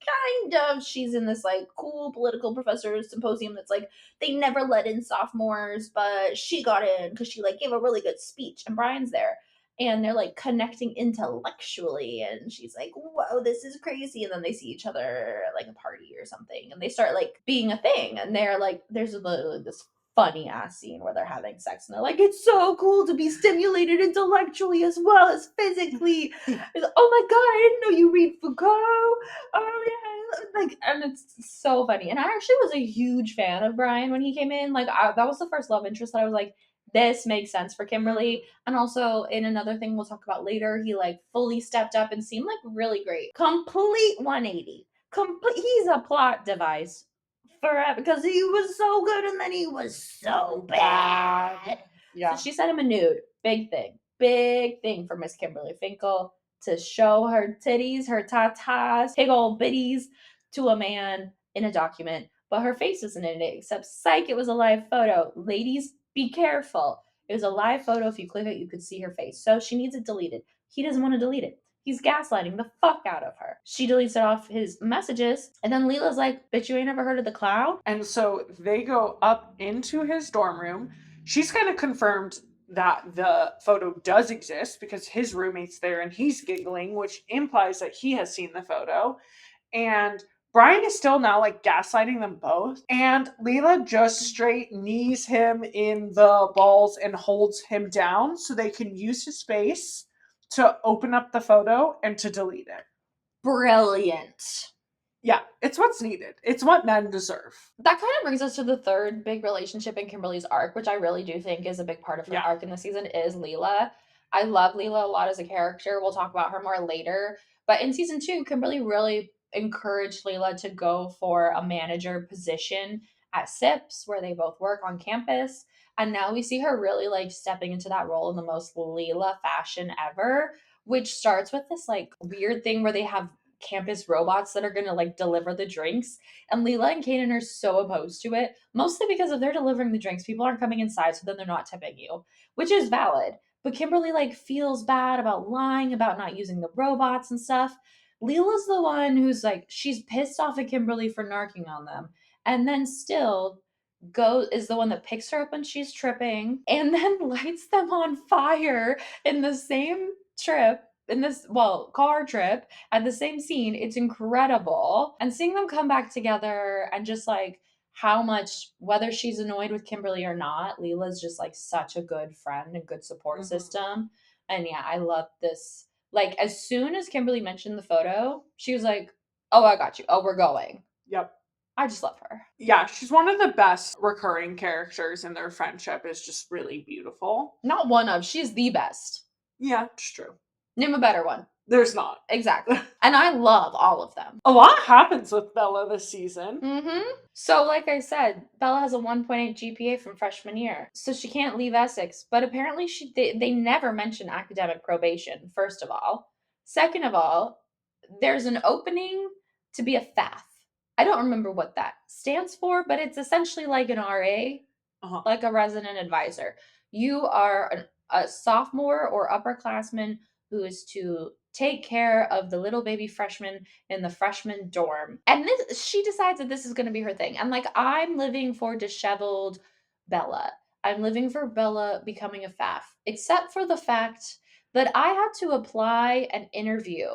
Kind of. She's in this like cool political professor symposium that's like they never let in sophomores, but she got in because she like gave a really good speech, and Brian's there. And they're like connecting intellectually, and she's like, whoa, this is crazy. And then they see each other at like a party or something, and they start like being a thing. And they're like, there's literally this funny ass scene where they're having sex, and they're like, it's so cool to be stimulated intellectually as well as physically. It's like, oh my god, I didn't know you read Foucault. Oh yeah, like, and it's so funny. And I actually was a huge fan of Brian when he came in. Like, that was the first love interest that I was like, this makes sense for Kimberly. And also in another thing we'll talk about later, he like fully stepped up and seemed like really great. Complete 180. He's a plot device forever because he was so good and then he was so bad. Yeah. So she sent him a nude. Big thing for Miss Kimberly Finkel to show her titties, her tatas, big old bitties to a man in a document. But her face isn't in it, except psych, it was a live photo. Ladies, be careful. It was a live photo. If you click it, you could see her face. So she needs it deleted. He doesn't want to delete it. He's gaslighting the fuck out of her. She deletes it off his messages. And then Leela's like, bitch, you ain't never heard of the cloud? And so they go up into his dorm room. She's kind of confirmed that the photo does exist because his roommate's there and he's giggling, which implies that he has seen the photo. And Brian is still now like gaslighting them both. And Leela just straight knees him in the balls and holds him down so they can use his space to open up the photo and to delete it. Brilliant. Yeah, it's what's needed. It's what men deserve. That kind of brings us to the third big relationship in Kimberly's arc, which I really do think is a big part of her arc in the season, is Leela. I love Leela a lot as a character. We'll talk about her more later. But in season 2, Kimberly really encouraged Leela to go for a manager position at SIPS, where they both work on campus. And now we see her really like stepping into that role in the most Leela fashion ever, which starts with this like weird thing where they have campus robots that are going to like deliver the drinks. And Leela and Kanan are so opposed to it, mostly because if they're delivering the drinks, people aren't coming inside, so then they're not tipping you, which is valid. But Kimberly like feels bad about lying, about not using the robots and stuff. Leela's the one who's like, she's pissed off at Kimberly for narking on them, and then still is the one that picks her up when she's tripping and then lights them on fire in the same trip, in this car trip at the same scene. It's incredible. And seeing them come back together and just like how much, whether she's annoyed with Kimberly or not, Leela's just like such a good friend and good support system. And yeah, I love this. Like, as soon as Kimberly mentioned the photo, she was like, oh, I got you. Oh, we're going. Yep. I just love her. Yeah, she's one of the best recurring characters, and their friendship is just really beautiful. Not one of, she's the best. Yeah, it's true. Name a better one. There's not. Exactly. And I love all of them. A lot happens with Bella this season. Mm-hmm. So, like I said, Bella has a 1.8 GPA from freshman year, so she can't leave Essex. But apparently, they never mention academic probation. First of all, second of all, there's an opening to be a FAF. I don't remember what that stands for, but it's essentially like an RA, like a resident advisor. You are a sophomore or upperclassman who is to take care of the little baby freshman in the freshman dorm. And she decides that this is going to be her thing. And like, I'm living for disheveled Bella. I'm living for Bella becoming a FAF, except for the fact that I had to apply an interview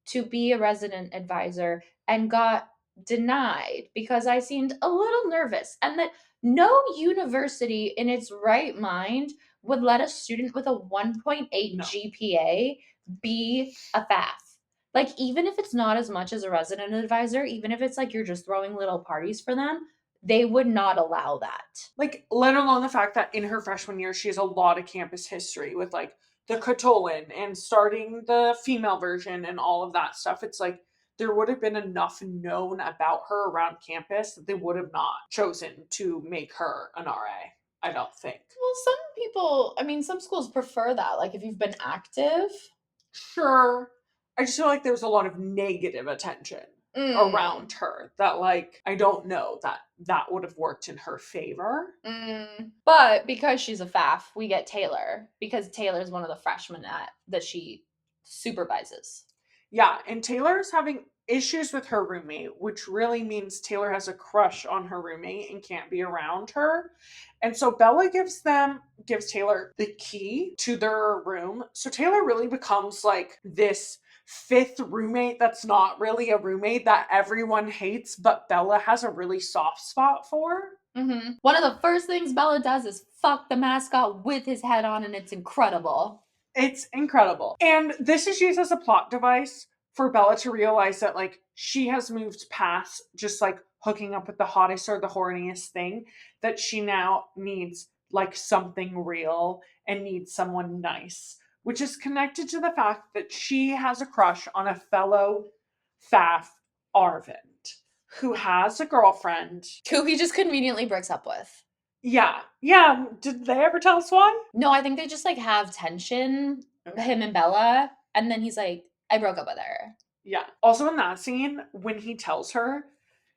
to be a resident advisor and got denied because I seemed a little nervous, and that no university in its right mind would let a student with a 1.8 GPA be a FAF. Like, even if it's not as much as a resident advisor, even if it's like you're just throwing little parties for them, they would not allow that. Like, let alone the fact that in her freshman year, she has a lot of campus history with like the Cotolin and starting the female version and all of that stuff. It's like, there would have been enough known about her around campus that they would have not chosen to make her an RA. I don't think. Well, some people, I mean, some schools prefer that. Like, if you've been active. Sure. I just feel like there was a lot of negative attention around her that, like, I don't know that would have worked in her favor. But because she's a FAF, we get Taylor, because Taylor's one of the freshmen that she supervises. Yeah, and Taylor's having issues with her roommate, which really means Taylor has a crush on her roommate and can't be around her. And so Bella gives Taylor the key to their room. So Taylor really becomes like this fifth roommate that's not really a roommate that everyone hates, but Bella has a really soft spot for. Mm-hmm. One of the first things Bella does is fuck the mascot with his head on, and it's incredible. It's incredible. And this is used as a plot device for Bella to realize that, like, she has moved past just, like, hooking up with the hottest or the horniest thing, that she now needs, like, something real and needs someone nice, which is connected to the fact that she has a crush on a fellow FAF, Arvind, who has a girlfriend. Who he just conveniently breaks up with. Yeah. Did they ever tell us why? No, I think they just, like, have tension, him and Bella, and then he's like, I broke up with her. Yeah. Also in that scene, when he tells her,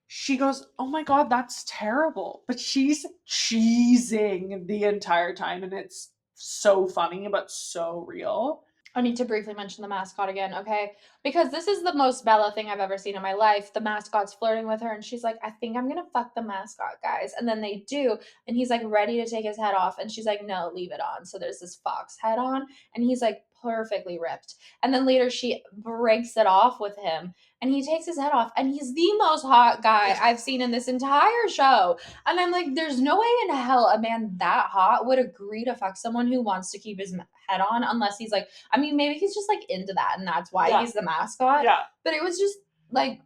she goes, oh my god, that's terrible. But she's cheesing the entire time, and it's so funny, but so real. I need to briefly mention the mascot again, okay? Because this is the most Bella thing I've ever seen in my life. The mascot's flirting with her, and she's like, I think I'm gonna fuck the mascot, guys. And then they do, and he's like ready to take his head off, and she's like, no, leave it on. So there's this fox head on, and he's like perfectly ripped. And then later she breaks it off with him, and he takes his head off, and he's the most hot guy I've seen in this entire show. And I'm like, there's no way in hell a man that hot would agree to fuck someone who wants to keep his head on, unless he's like, I mean, maybe he's just like into that, and that's why he's the mascot. Yeah. But it was just like,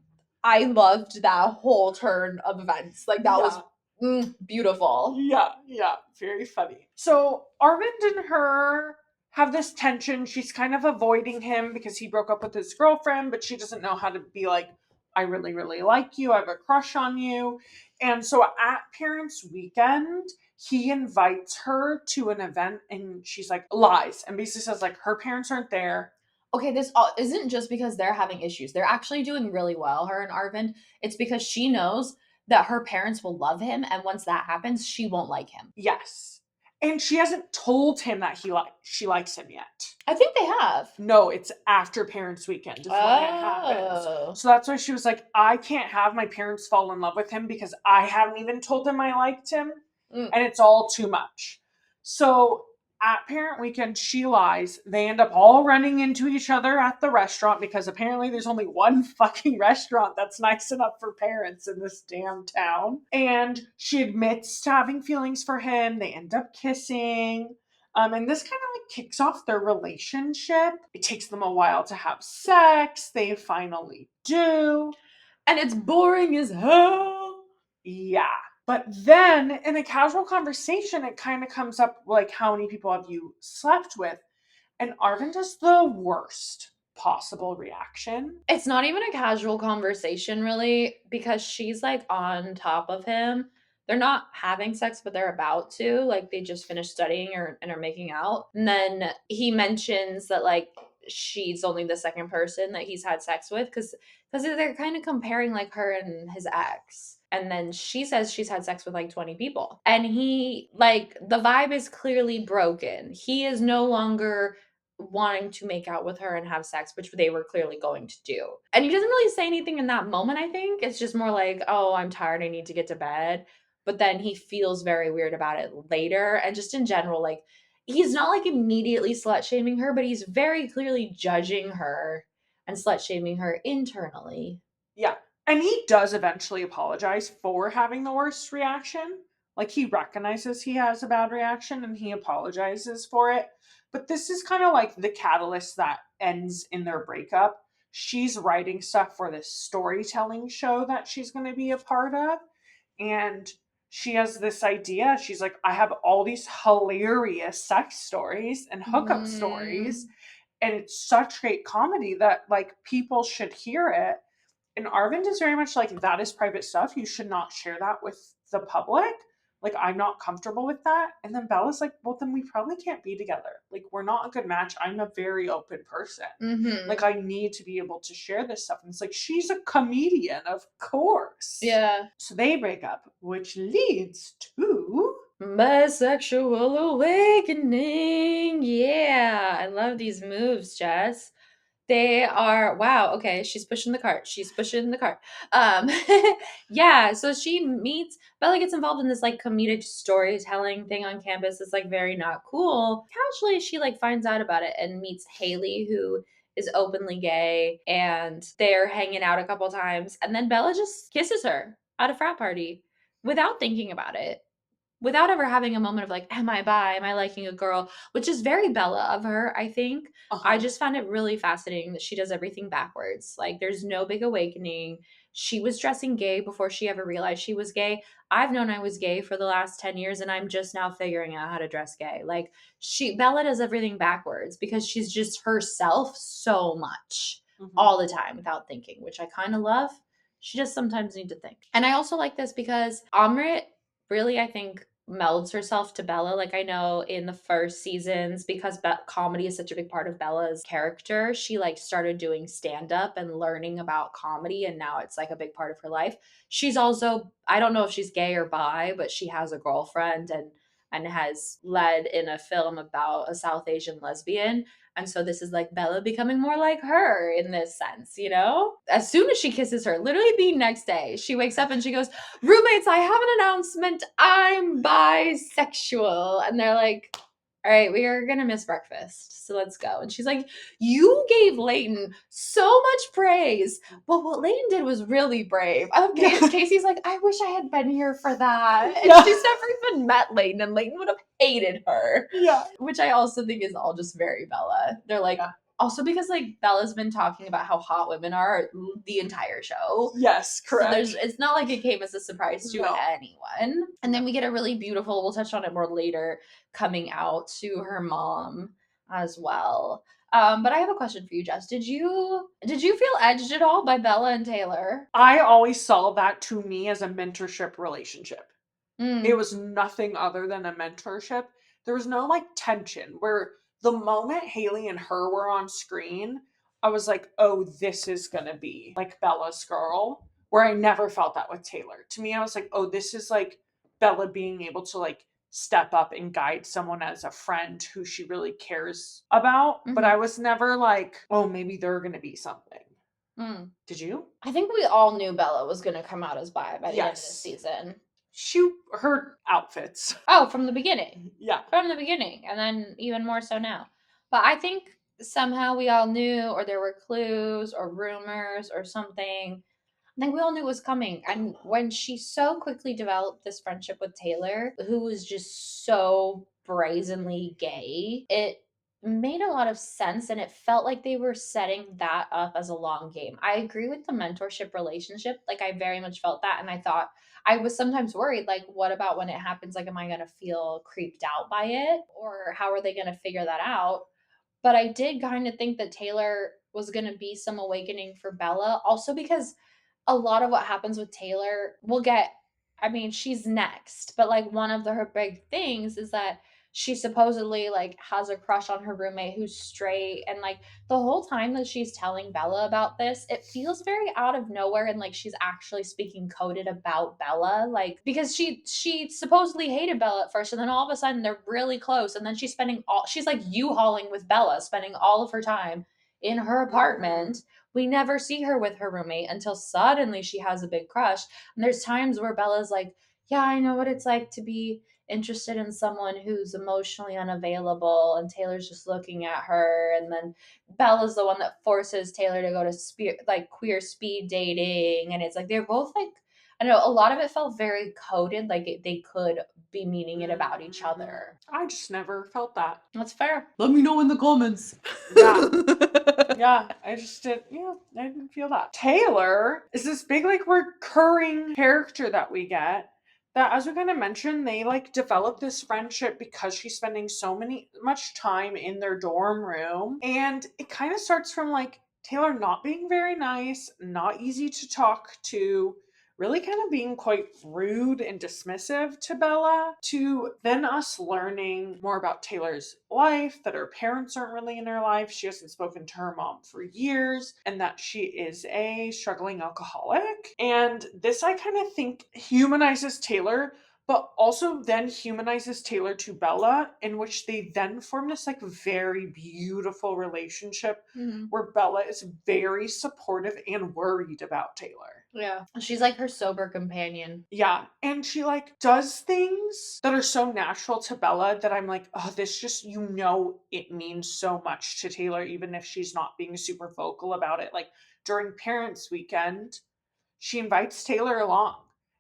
I loved that whole turn of events. Like, that was beautiful. Yeah, very funny. So Arvind and her have this tension. She's kind of avoiding him because he broke up with his girlfriend, but she doesn't know how to be like, I really, really like you. I have a crush on you. And so at Parents' Weekend, he invites her to an event, and she's like, lies, and basically says like her parents aren't there. Okay, this isn't just because they're having issues. They're actually doing really well, her and Arvind. It's because she knows that her parents will love him, and once that happens, she won't like him. Yes. And she hasn't told him that she likes him yet. I think they have. No, it's after Parents' Weekend is when it happens. So that's why she was like, I can't have my parents fall in love with him because I haven't even told them I liked him. And it's all too much. So at Parent Weekend, she lies. They end up all running into each other at the restaurant because apparently there's only one fucking restaurant that's nice enough for parents in this damn town. And she admits to having feelings for him. They end up kissing. And this kind of like kicks off their relationship. It takes them a while to have sex. They finally do. And it's boring as hell. Yeah. But then in a casual conversation, it kind of comes up like, how many people have you slept with? And Arvin does the worst possible reaction. It's not even a casual conversation, really, because she's like on top of him. They're not having sex, but they're about to. Like, they just finished studying and are making out. And then he mentions that, like, she's only the second person that he's had sex with because they're kind of comparing like her and his ex. And then she says she's had sex with like 20 people. And he, like, the vibe is clearly broken. He is no longer wanting to make out with her and have sex, which they were clearly going to do. And he doesn't really say anything in that moment, I think. It's just more like, oh, I'm tired. I need to get to bed. But then he feels very weird about it later. And just in general, like, he's not like immediately slut shaming her, but he's very clearly judging her and slut shaming her internally. Yeah. And he does eventually apologize for having the worst reaction. Like, he recognizes he has a bad reaction and he apologizes for it. But this is kind of like the catalyst that ends in their breakup. She's writing stuff for this storytelling show that she's going to be a part of. And she has this idea. She's like, I have all these hilarious sex stories and hookup stories. And it's such great comedy that, like, people should hear it. And Arvind is very much like, that is private stuff. You should not share that with the public. Like, I'm not comfortable with that. And then Bella's like, well, then we probably can't be together. Like, we're not a good match. I'm a very open person. Like, I need to be able to share this stuff. And it's like, she's a comedian, of course. Yeah. So they break up, which leads to Bisexual awakening. Yeah. I love these moves, Jess. They are, wow, okay, she's pushing the cart. She's pushing the cart. Yeah, so Bella gets involved in this like comedic storytelling thing on campus. It's like very not cool. Casually, she like finds out about it and meets Haley, who is openly gay, and they're hanging out a couple times. And then Bella just kisses her at a frat party without thinking about it, without ever having a moment of like, am I bi? Am I liking a girl? Which is very Bella of her, I think. I just found it really fascinating that she does everything backwards. Like, there's no big awakening. She was dressing gay before she ever realized she was gay. I've known I was gay for the last 10 years and I'm just now figuring out how to dress gay. Like, Bella does everything backwards because she's just herself so much all the time without thinking, which I kind of love. She just sometimes need to think. And I also like this because Amrit really, I think, melds herself to Bella. Like, I know in the first seasons, because comedy is such a big part of Bella's character, she like started doing stand up and learning about comedy, and now it's like a big part of her life. She's also, I don't know if she's gay or bi, but she has a girlfriend and has led in a film about a South Asian lesbian. And so this is like Bella becoming more like her in this sense, you know? As soon as she kisses her, literally the next day, she wakes up and she goes, roommates, I have an announcement. I'm bisexual. And they're like, all right, we are going to miss breakfast. So let's go. And she's like, you gave Leighton so much praise. But what Leighton did was really brave. Casey's like, I wish I had been here for that. And she's never even met Leighton, and Leighton would have hated her. Yeah. Which I also think is all just very Bella. They're like, also because like Bella's been talking about how hot women are the entire show. Yes, correct. So it's not like it came as a surprise to anyone. And then we get a really beautiful, we'll touch on it more later, coming out to her mom as well. But I have a question for you, Jess. Did you feel edged at all by Bella and Taylor? I always saw that, to me, as a mentorship relationship. It was nothing other than a mentorship. There was no like tension, where the moment Haley and her were on screen, I was like, oh, this is gonna be like Bella's girl. Where I never felt that with Taylor. To me, I was like, oh, this is like Bella being able to like step up and guide someone as a friend who she really cares about. But I was never like, oh, maybe they're gonna be something. Did you? I think we all knew Bella was gonna come out as bi by the end of this season. Her outfits. Oh, from the beginning. Yeah. From the beginning. And then even more so now. But I think somehow we all knew, or there were clues or rumors or something. I think we all knew it was coming. And when she so quickly developed this friendship with Taylor, who was just so brazenly gay, it made a lot of sense, and it felt like they were setting that up as a long game. I agree with the mentorship relationship. Like, I very much felt that, and I thought I was sometimes worried, like, what about when it happens? Like, am I going to feel creeped out by it, or how are they going to figure that out? But I did kind of think that Taylor was going to be some awakening for Bella, also because a lot of what happens with Taylor, we'll get, I mean, she's next, but like one of her big things is that she supposedly like has a crush on her roommate who's straight, and like the whole time that she's telling Bella about this, it feels very out of nowhere, and like she's actually speaking coded about Bella, like because she supposedly hated Bella at first, and then all of a sudden they're really close, and then she's like U-hauling with Bella, spending all of her time in her apartment. We never see her with her roommate until suddenly she has a big crush. And there's times where Bella's like, yeah, I know what it's like to be interested in someone who's emotionally unavailable. And Taylor's just looking at her. And then Bella's the one that forces Taylor to go to like queer speed dating. And it's like, they're both like, I don't know, a lot of it felt very coded, like they could be meaning it about each other. I just never felt that. That's fair. Let me know in the comments. Yeah. Yeah, I just did. Yeah, I didn't feel that. Taylor is this big, like, recurring character that we get. That, as we kind of mentioned, they like develop this friendship because she's spending much time in their dorm room, and it kind of starts from like Taylor not being very nice, not easy to talk to, really kind of being quite rude and dismissive to Bella, to then us learning more about Taylor's life, that her parents aren't really in her life, she hasn't spoken to her mom for years, and that she is a struggling alcoholic. And this, I kind of think, humanizes Taylor, but also then humanizes Taylor to Bella, in which they then form this like very beautiful relationship where Bella is very supportive and worried about Taylor. Yeah. She's like her sober companion. Yeah. And she like does things that are so natural to Bella that I'm like, oh, this just, it means so much to Taylor, even if she's not being super vocal about it. Like during Parents Weekend, she invites Taylor along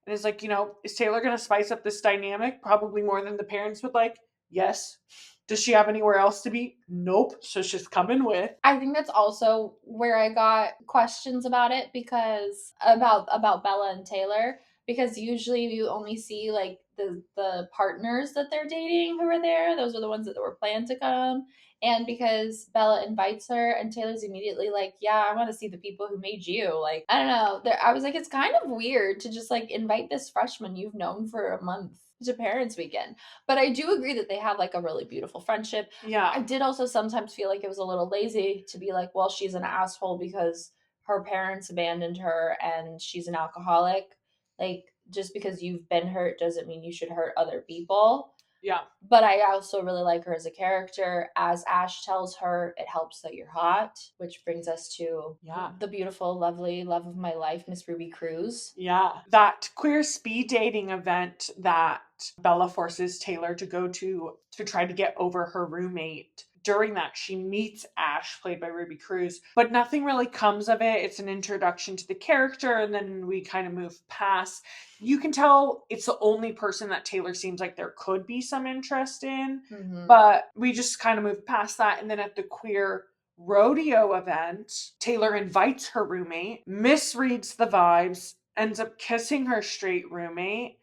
and is like, is Taylor going to spice up this dynamic? Probably more than the parents would like. Yes. Does she have anywhere else to be? Nope. So she's coming with. I think that's also where I got questions about it, because about Bella and Taylor, because usually you only see like the partners that they're dating who are there. Those are the ones that were planned to come. And because Bella invites her and Taylor's immediately like, yeah, I want to see the people who made you. Like, I don't know. I was like, it's kind of weird to just like invite this freshman you've known for a month to Parents Weekend. But I do agree that they have like a really beautiful friendship. Yeah. I did also sometimes feel like it was a little lazy to be like, well, she's an asshole because her parents abandoned her and she's an alcoholic. Like, just because you've been hurt doesn't mean you should hurt other people. Yeah. But I also really like her as a character. As Ash tells her, it helps that you're hot, which brings us to the beautiful, lovely love of my life, Miss Ruby Cruz. Yeah. That queer speed dating event that Bella forces Taylor to go to try to get over her roommate. During that, she meets Ash, played by Ruby Cruz, but nothing really comes of it. It's an introduction to the character, and then we kind of move past. You can tell it's the only person that Taylor seems like there could be some interest in, but we just kind of move past that. And then at the queer rodeo event, Taylor invites her roommate, misreads the vibes, ends up kissing her straight roommate.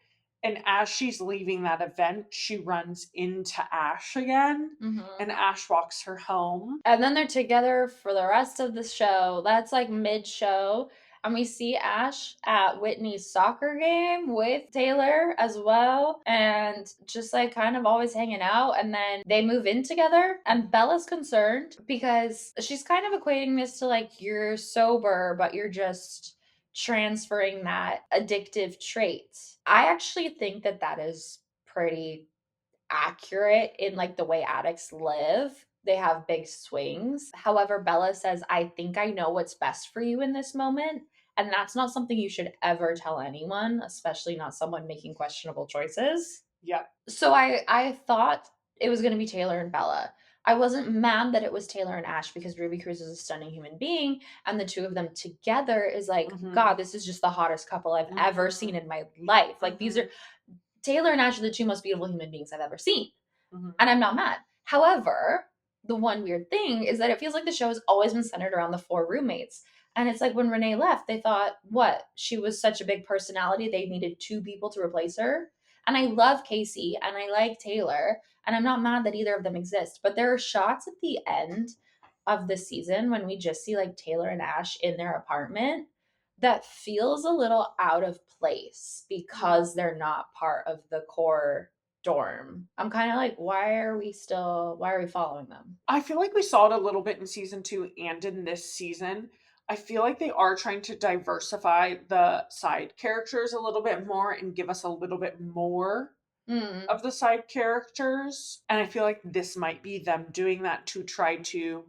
And as she's leaving that event, she runs into Ash again, and Ash walks her home. And then they're together for the rest of the show. That's like mid-show. And we see Ash at Whitney's soccer game with Taylor as well. And just like kind of always hanging out. And then they move in together. And Bella's concerned because she's kind of equating this to like, you're sober, but you're just transferring that addictive trait. I actually think that is pretty accurate in like the way addicts live. They have big swings. However, Bella says, I think I know what's best for you in this moment. And that's not something you should ever tell anyone, especially not someone making questionable choices. Yeah. So I thought it was going to be Taylor and Bella. I wasn't mad that it was Taylor and Ash because Ruby Cruz is a stunning human being. And the two of them together is like, God, this is just the hottest couple I've ever seen in my life. Like these are, Taylor and Ash are the two most beautiful human beings I've ever seen. And I'm not mad. However, the one weird thing is that it feels like the show has always been centered around the 4 roommates. And it's like when Renee left, they thought, what? She was such a big personality, they needed 2 people to replace her. And I love Kacey and I like Taylor, and I'm not mad that either of them exist. But there are shots at the end of the season when we just see like Taylor and Ash in their apartment that feels a little out of place because they're not part of the core dorm. I'm kind of like, why are we following them? I feel like we saw it a little bit in season 2 and in this season. I feel like they are trying to diversify the side characters a little bit more and give us a little bit more of the side characters. And I feel like this might be them doing that to try to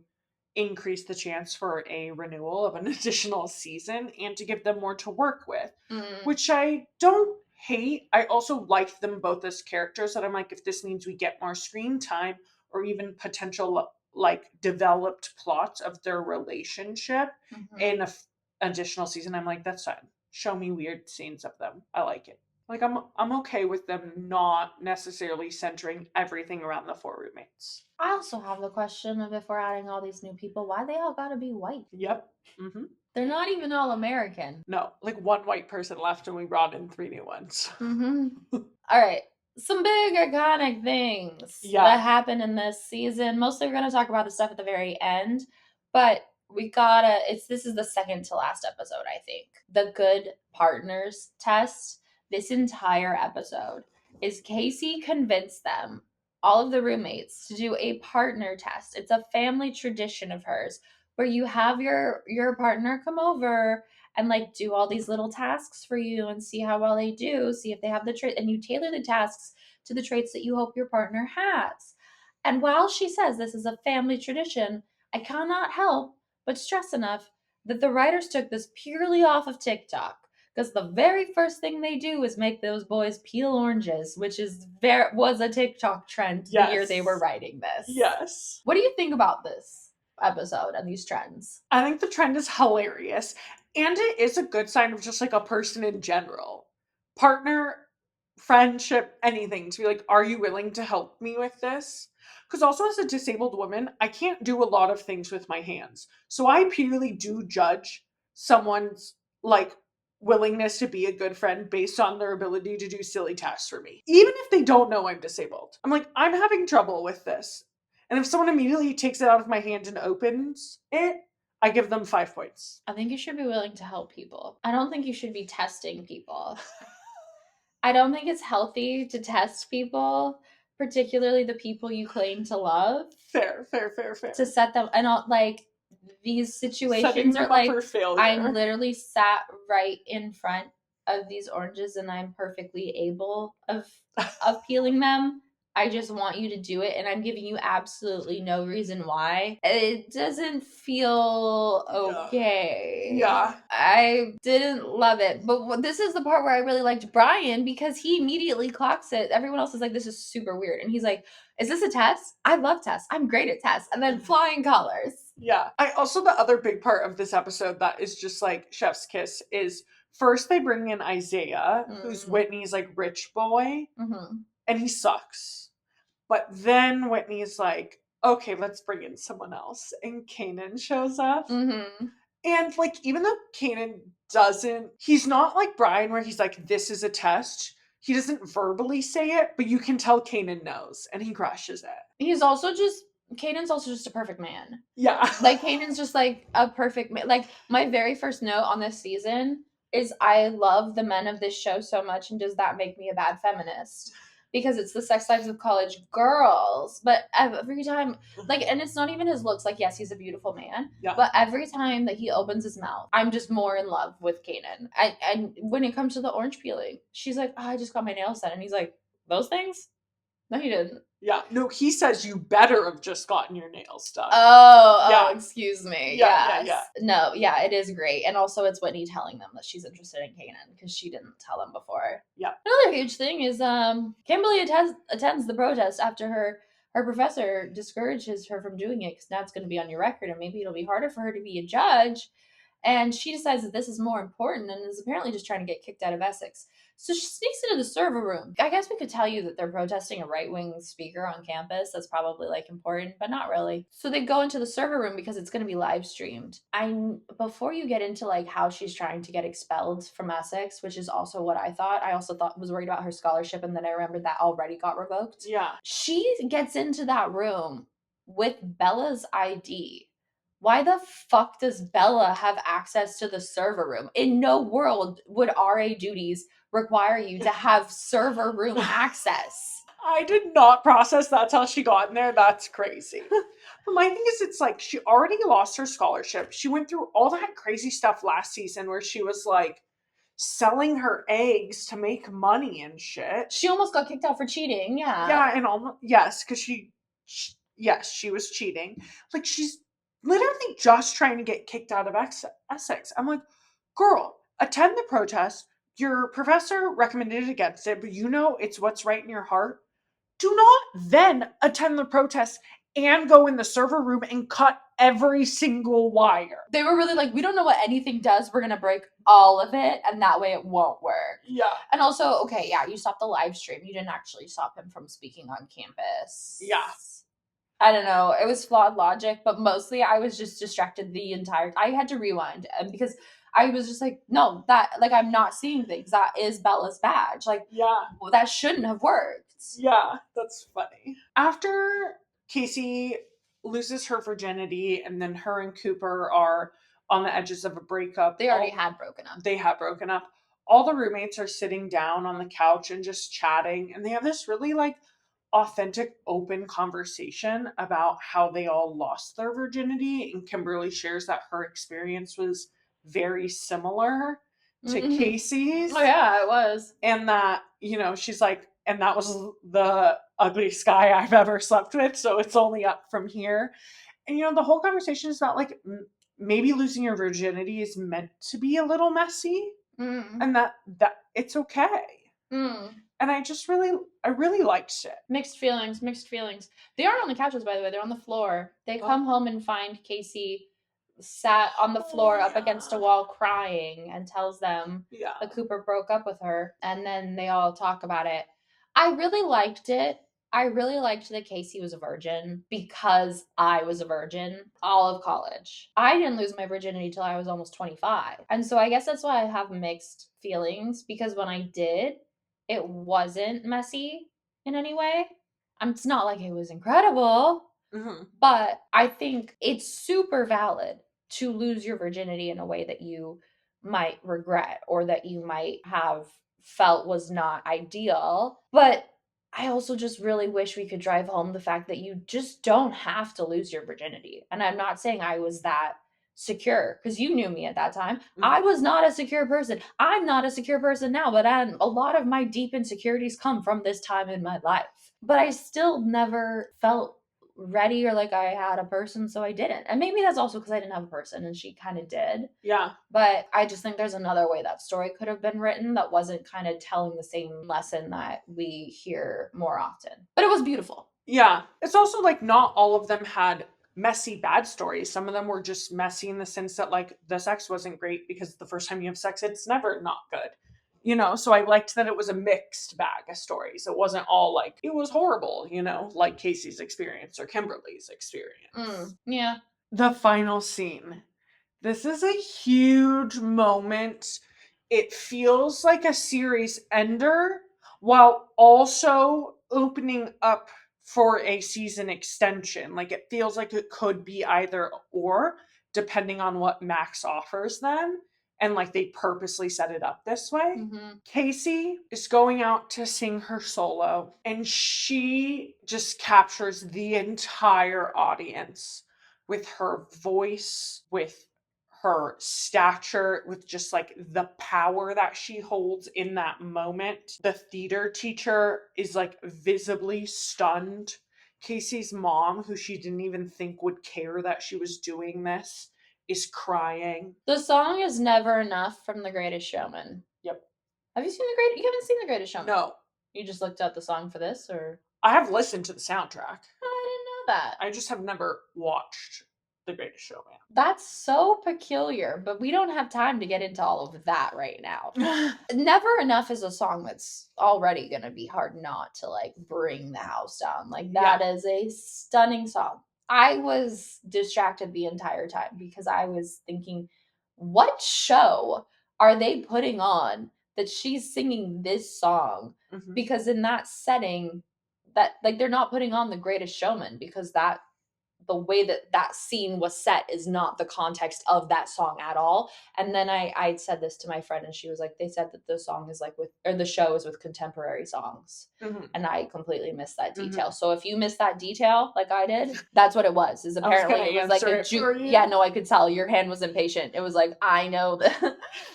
increase the chance for a renewal of an additional season and to give them more to work with, which I don't hate. I also like them both as characters, that I'm like, if this means we get more screen time or even potential like developed plots of their relationship in additional season, I'm like, that's fine. Show me weird scenes of them. I like it. Like, I'm okay with them not necessarily centering everything around the 4 roommates. I also have the question of, if we're adding all these new people, why they all gotta be white? Yep. They're not even all American. No, like 1 white person left and we brought in 3 new ones. All right. Some big iconic things that happened in this season. Mostly we're going to talk about the stuff at the very end, but this is the second to last episode, I think. The good partners test. This entire episode is Kacey convinced them, all of the roommates, to do a partner test. It's a family tradition of hers where you have your partner come over and like do all these little tasks for you and see how well they do, see if they have the trait, and you tailor the tasks to the traits that you hope your partner has. And while she says this is a family tradition, I cannot help but stress enough that the writers took this purely off of TikTok, because the very first thing they do is make those boys peel oranges, which was a TikTok trend the year they were writing this. Yes. What do you think about this episode and these trends? I think the trend is hilarious, and it is a good sign of just like a person in general. Partner, friendship, anything, to be like, are you willing to help me with this? Because also as a disabled woman, I can't do a lot of things with my hands. So I purely do judge someone's like willingness to be a good friend based on their ability to do silly tasks for me. Even if they don't know I'm disabled. I'm like, I'm having trouble with this. And if someone immediately takes it out of my hand and opens it, I give them 5 points. I think you should be willing to help people. I don't think you should be testing people. I don't think it's healthy to test people, particularly the people you claim to love. Fair. To set them, and like, these situations are like, I'm literally sat right in front of these oranges and I'm perfectly able of peeling them. I just want you to do it, and I'm giving you absolutely no reason why. It doesn't feel okay. Yeah. I didn't love it. But this is the part where I really liked Brian, because he immediately clocks it. Everyone else is like, this is super weird. And he's like, is this a test? I love tests. I'm great at tests. And then flying colors. Yeah. The other big part of this episode that is just like chef's kiss is, first they bring in Isaiah, who's Whitney's like rich boy, and he sucks. But then Whitney's like, okay, let's bring in someone else. And Kanan shows up. And like, even though Kanan he's not like Brian where he's like, this is a test. He doesn't verbally say it, but you can tell Kanan knows, and he crushes it. Kanan's also just a perfect man. Yeah. Like, Kanan's just like a perfect man. Like, my very first note on this season is, I love the men of this show so much, and does that make me a bad feminist? Because it's the sex lives of college girls. But every time, like, and it's not even his looks. Like, yes, he's a beautiful man. Yeah. But every time that he opens his mouth, I'm just more in love with Kanan. And when it comes to the orange peeling, she's like, I just got my nails done. And he's like, those things? No, he didn't. Yeah. No, he says you better have just gotten your nails done. Excuse me. Yeah. No, yeah, it is great. And also it's Whitney telling them that she's interested in Kanan, because she didn't tell them before. Yeah. Another huge thing is Kimberly attends the protest after her professor discourages her from doing it, because now it's going to be on your record and maybe it'll be harder for her to be a judge. And she decides that this is more important and is apparently just trying to get kicked out of Essex. So she sneaks into the server room. I guess we could tell you that they're protesting a right-wing speaker on campus. That's probably like important, but not really. So they go into the server room because it's going to be live streamed. Before you get into like how she's trying to get expelled from Essex, which is also what I thought. I also was worried about her scholarship, and then I remembered that already got revoked. Yeah. She gets into that room with Bella's ID. Why the fuck does Bela have access to the server room? In no world would RA duties require you to have server room access. I did not process that's how she got in there. That's crazy. But my thing is, it's like she already lost her scholarship. She went through all that crazy stuff last season where she was like selling her eggs to make money and shit. She almost got kicked out for cheating, yeah. Yeah, and almost, yes, because yes, she was cheating. Like, she's literally just trying to get kicked out of Essex. I'm like, girl, attend the protest. Your professor recommended against it, but you know it's what's right in your heart. Do not then attend the protest and go in the server room and cut every single wire. They were really like, we don't know what anything does. We're going to break all of it, and that way it won't work. Yeah. And also, okay, yeah, you stopped the live stream. You didn't actually stop him from speaking on campus. Yeah. I don't know. It was flawed logic, but mostly I was just distracted the entire I had to rewind, and because I was just like, no, that, like, I'm not seeing things. That is Bella's badge. Like, Yeah. well, that shouldn't have worked. Yeah, that's funny. After Kacey loses her virginity and then her and Cooper are on the edges of a breakup. They already had broken up. They had broken up. All the roommates are sitting down on the couch and just chatting, and they have this really like authentic, open conversation about how they all lost their virginity. And Kimberly shares that her experience was very similar to Kacey's. Oh yeah, it was. And that, you know, she's like, and that was the ugliest guy I've ever slept with, so it's only up from here. And, you know, the whole conversation is about like maybe losing your virginity is meant to be a little messy, and that it's okay. And I really liked it. Mixed feelings. They aren't on the couches, by the way. They're on the floor. They come home and find Kacey sat on the floor up against a wall crying, and tells them that Cooper broke up with her. And then they all talk about it. I really liked it. I really liked that Kacey was a virgin because I was a virgin all of college. I didn't lose my virginity till I was almost 25. And so I guess that's why I have mixed feelings, because when I did, it wasn't messy in any way. It's not like it was incredible, but I think it's super valid to lose your virginity in a way that you might regret or that you might have felt was not ideal. But I also just really wish we could drive home the fact that you just don't have to lose your virginity. And I'm not saying I was that secure, because you knew me at that time. I was not a secure person. I'm not a secure person now, but a lot of my deep insecurities come from this time in my life. But I still never felt ready or like I had a person, so I didn't. And maybe that's also because I didn't have a person and she kind of did. Yeah. But I just think there's another way that story could have been written that wasn't kind of telling the same lesson that we hear more often. But it was beautiful. Yeah. It's also like not all of them had messy bad stories. Some of them were just messy in the sense that like the sex wasn't great, because the first time you have sex, it's never not good. You know, so I liked that it was a mixed bag of stories. It wasn't all like, it was horrible, you know, like Kacey's experience or Kimberly's experience. Yeah. The final scene. This is a huge moment. It feels like a series ender while also opening up for a season extension. Like, it feels like it could be either or, depending on what Max offers them. And like they purposely set it up this way. Kacey is going out to sing her solo, and she just captures the entire audience with her voice, with her stature, with just like the power that she holds in that moment. The theater teacher is like visibly stunned. Kacey's mom, who she didn't even think would care that she was doing this, is crying. The song is Never Enough from The Greatest Showman. Yep. Have you seen You haven't seen The Greatest Showman? No. You just looked up the song for this, or? I have listened to the soundtrack. I didn't know that. I just have never watched The Greatest Showman. That's so peculiar, but we don't have time to get into all of that right now. Never Enough is a song that's already going to be hard not to like bring the house down. Like that is a stunning song. I was distracted the entire time because I was thinking, what show are they putting on that she's singing this song? Mhm. Because in that setting, that like they're not putting on The Greatest Showman, because that the way that that scene was set is not the context of that song at all. And then I said this to my friend, and she was like, they said that the song is like with, or the show is with contemporary songs. And I completely missed that detail. So if you missed that detail like I did, that's what it was. Is apparently it was like a yeah, no, I could tell your hand was impatient. It was like, I know that.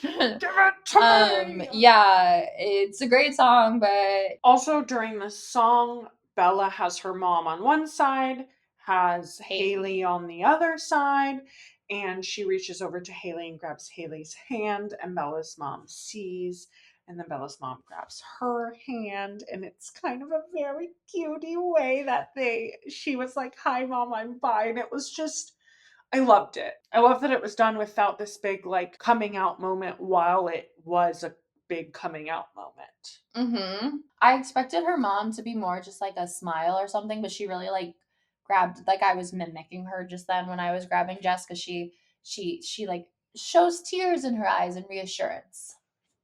Give it to me! Yeah, it's a great song, but also during the song, Bella has her mom on one side, has Haley on the other side, and she reaches over to Haley and grabs Haley's hand, and Bella's mom sees, and then Bella's mom grabs her hand, and it's kind of a very cutie way that she was like, hi mom, I'm bi, and it was just, I loved it. I love that it was done without this big like coming out moment while it was a big coming out moment. I expected her mom to be more just like a smile or something, but she really like grabbed, like I was mimicking her just then when I was grabbing Jess, because she like shows tears in her eyes and reassurance.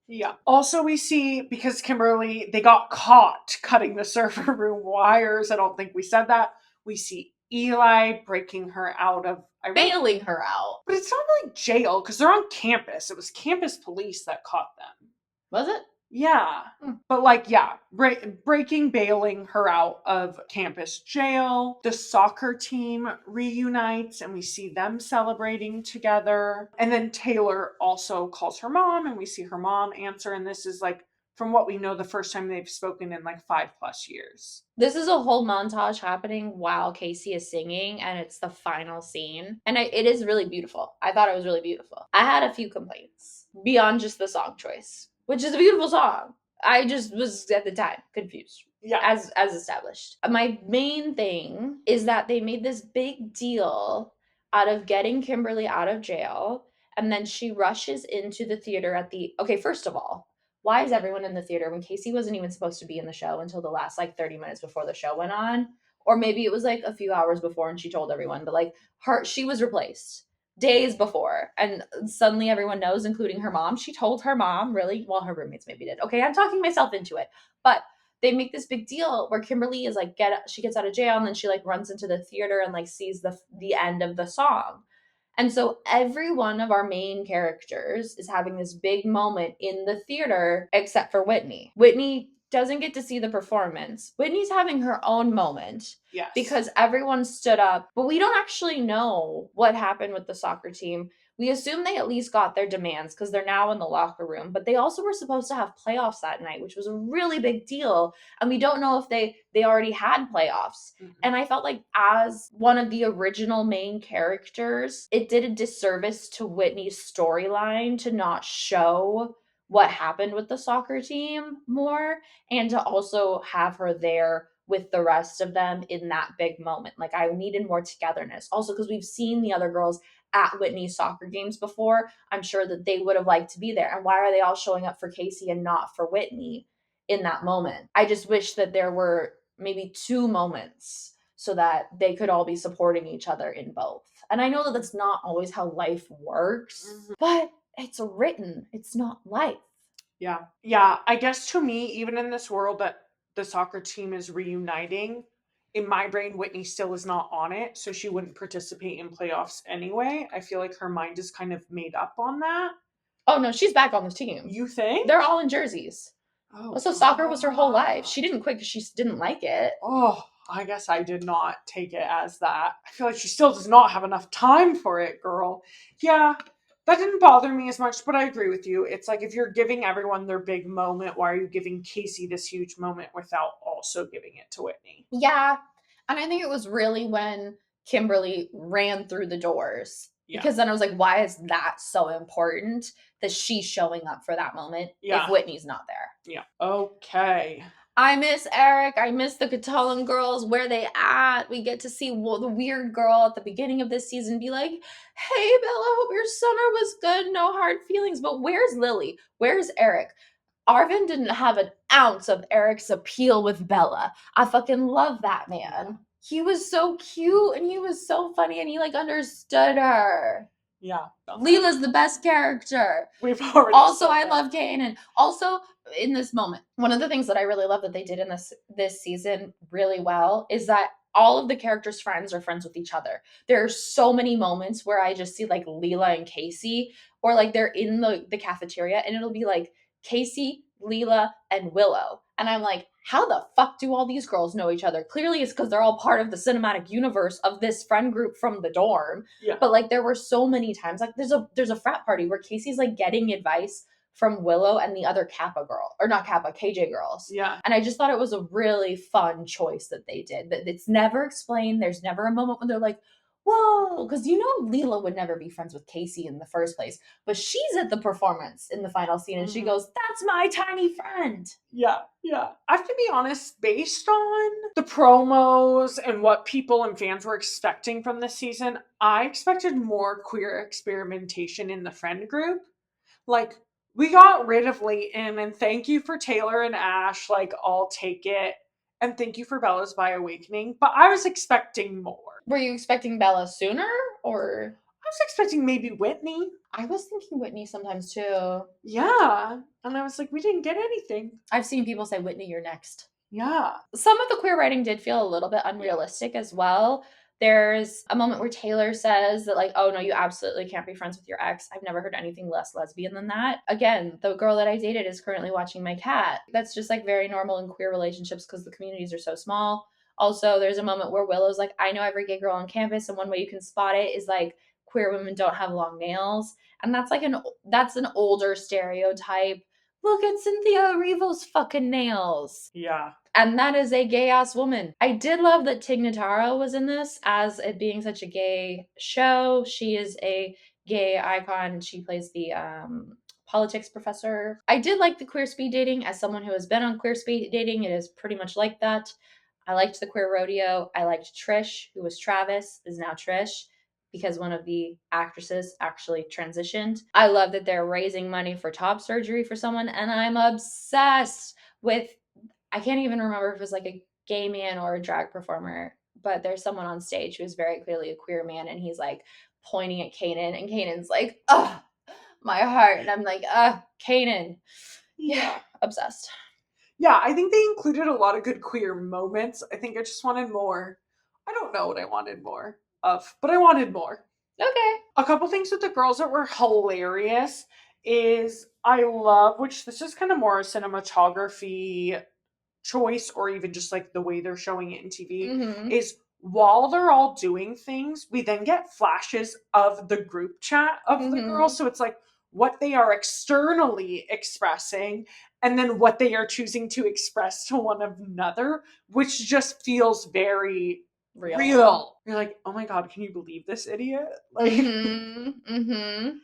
Yeah. Also, we see, because Kimberly, they got caught cutting the server room wires. I don't think we said that. We see Eli breaking her out of... bailing her out. But it's not really jail, because they're on campus. It was campus police that caught them. Was it? Yeah. But like, yeah, bailing her out of campus jail. The soccer team reunites and we see them celebrating together. And then Taylor also calls her mom and we see her mom answer. And this is like, from what we know, the first time they've spoken in like 5+ years. This is a whole montage happening while Kacey is singing, and it's the final scene. And it is really beautiful. I thought it was really beautiful. I had a few complaints beyond just the song choice, which is a beautiful song. I just was at the time confused. Yeah. As established. My main thing is that they made this big deal out of getting Kimberly out of jail, and then she rushes into the theater at the... Okay, first of all, why is everyone in the theater when Kacey wasn't even supposed to be in the show until the last like 30 minutes before the show went on? Or maybe it was like a few hours before and she told everyone, but like she was replaced days before, and suddenly everyone knows, including her mom. She told her mom, really? Well, her roommates maybe did. Okay, I'm talking myself into it. But they make this big deal where Kimberly is like, she gets out of jail, and then she like runs into the theater and like sees the end of the song. And so every one of our main characters is having this big moment in the theater, except for Whitney. Whitney doesn't get to see the performance. Whitney's having her own moment. Yes. Because everyone stood up. But we don't actually know what happened with the soccer team. We assume they at least got their demands because they're now in the locker room. But they also were supposed to have playoffs that night, which was a really big deal. And we don't know if they already had playoffs. And I felt like as one of the original main characters, it did a disservice to Whitney's storyline to not show what happened with the soccer team more, and to also have her there with the rest of them in that big moment. Like, I needed more togetherness. Also, because we've seen the other girls at Whitney's soccer games before, I'm sure that they would have liked to be there. And why are they all showing up for Kacey and not for Whitney in that moment? I just wish that there were maybe 2 moments so that they could all be supporting each other in both. And I know that that's not always how life works, but it's written. It's not life. Yeah. Yeah. I guess to me, even in this world that the soccer team is reuniting, in my brain, Whitney still is not on it, so she wouldn't participate in playoffs anyway. I feel like her mind is kind of made up on that. Oh, no, she's back on the team. You think? They're all in jerseys. Oh. Also, soccer was her whole life. She didn't quit because she didn't like it. Oh, I guess I did not take it as that. I feel like she still does not have enough time for it, girl. Yeah, that didn't bother me as much, but I agree with you. It's like, if you're giving everyone their big moment, why are you giving Kacey this huge moment without also giving it to Whitney? Yeah, and I think it was really when Kimberly ran through the doors. Yeah. Because then I was like, why is that so important that she's showing up for that moment if Whitney's not there? Yeah. Okay. I miss Eric. I miss the Catalan girls. Where they at? We get to see the weird girl at the beginning of this season be like, hey, Bella, hope your summer was good. No hard feelings. But where's Lily? Where's Eric? Arvin didn't have an ounce of Eric's appeal with Bella. I fucking love that man. He was so cute and he was so funny and he like understood her. Yeah. Leela's the best character. We've already Also, said I that. love Kanan. Also, in this moment, one of the things that I really love that they did in this season really well is that all of the characters' friends are friends with each other. There are so many moments where I just see like Leela and Kacey, or like they're in the cafeteria and it'll be like Kacey, Leela, and Willow. And I'm like, how the fuck do all these girls know each other? Clearly it's because they're all part of the cinematic universe of this friend group from the dorm. Yeah. But like there were so many times, like there's a frat party where Casey's like getting advice from Willow and the other Kappa girl, or not Kappa, KJ girls. Yeah. And I just thought it was a really fun choice that they did. That it's never explained. There's never a moment when they're like, whoa, because you know Leela would never be friends with Kacey in the first place, but she's at the performance in the final scene and she goes, that's my tiny friend. Yeah. I have to be honest, based on the promos and what people and fans were expecting from this season, I expected more queer experimentation in the friend group. Like, we got rid of Leighton, and thank you for Taylor and Ash, like, I'll take it. And thank you for Bella's by Awakening, but I was expecting more. Were you expecting Bella sooner, or? I was expecting maybe Whitney. I was thinking Whitney sometimes too. Yeah. And I was like, we didn't get anything. I've seen people say, Whitney, you're next. Yeah. Some of the queer writing did feel a little bit unrealistic as well. There's a moment where Taylor says that, like, oh no, you absolutely can't be friends with your ex. I've never heard anything less lesbian than that. Again, the girl that I dated is currently watching my cat. That's just like very normal in queer relationships because the communities are so small. Also, there's a moment where Willow's like, I know every gay girl on campus, and one way you can spot it is like queer women don't have long nails. And that's like that's an older stereotype. Look at Cynthia Erivo's fucking nails. Yeah. And that is a gay-ass woman. I did love that Tig Notaro was in this, as it being such a gay show. She is a gay icon. She plays the politics professor. I did like the queer speed dating. As someone who has been on queer speed dating, it is pretty much like that. I liked the queer rodeo. I liked Trish, who was Travis, is now Trish, because one of the actresses actually transitioned. I love that they're raising money for top surgery for someone, and I'm obsessed with, I can't even remember if it was like a gay man or a drag performer, but there's someone on stage who is very clearly a queer man, and he's like pointing at Kanan, and Kanan's like, oh, my heart. And I'm like, Kanan. Yeah, obsessed. Yeah, I think they included a lot of good queer moments. I think I just wanted more. I don't know what I wanted more of, but I wanted more. Okay. A couple things with the girls that were hilarious is I love, which this is kind of more a cinematography choice, or even just like the way they're showing it in TV, is while they're all doing things, we then get flashes of the group chat of the girls. So it's like what they are externally expressing and then what they are choosing to express to one another, which just feels very real. You're like, oh my god, can you believe this idiot? Like, and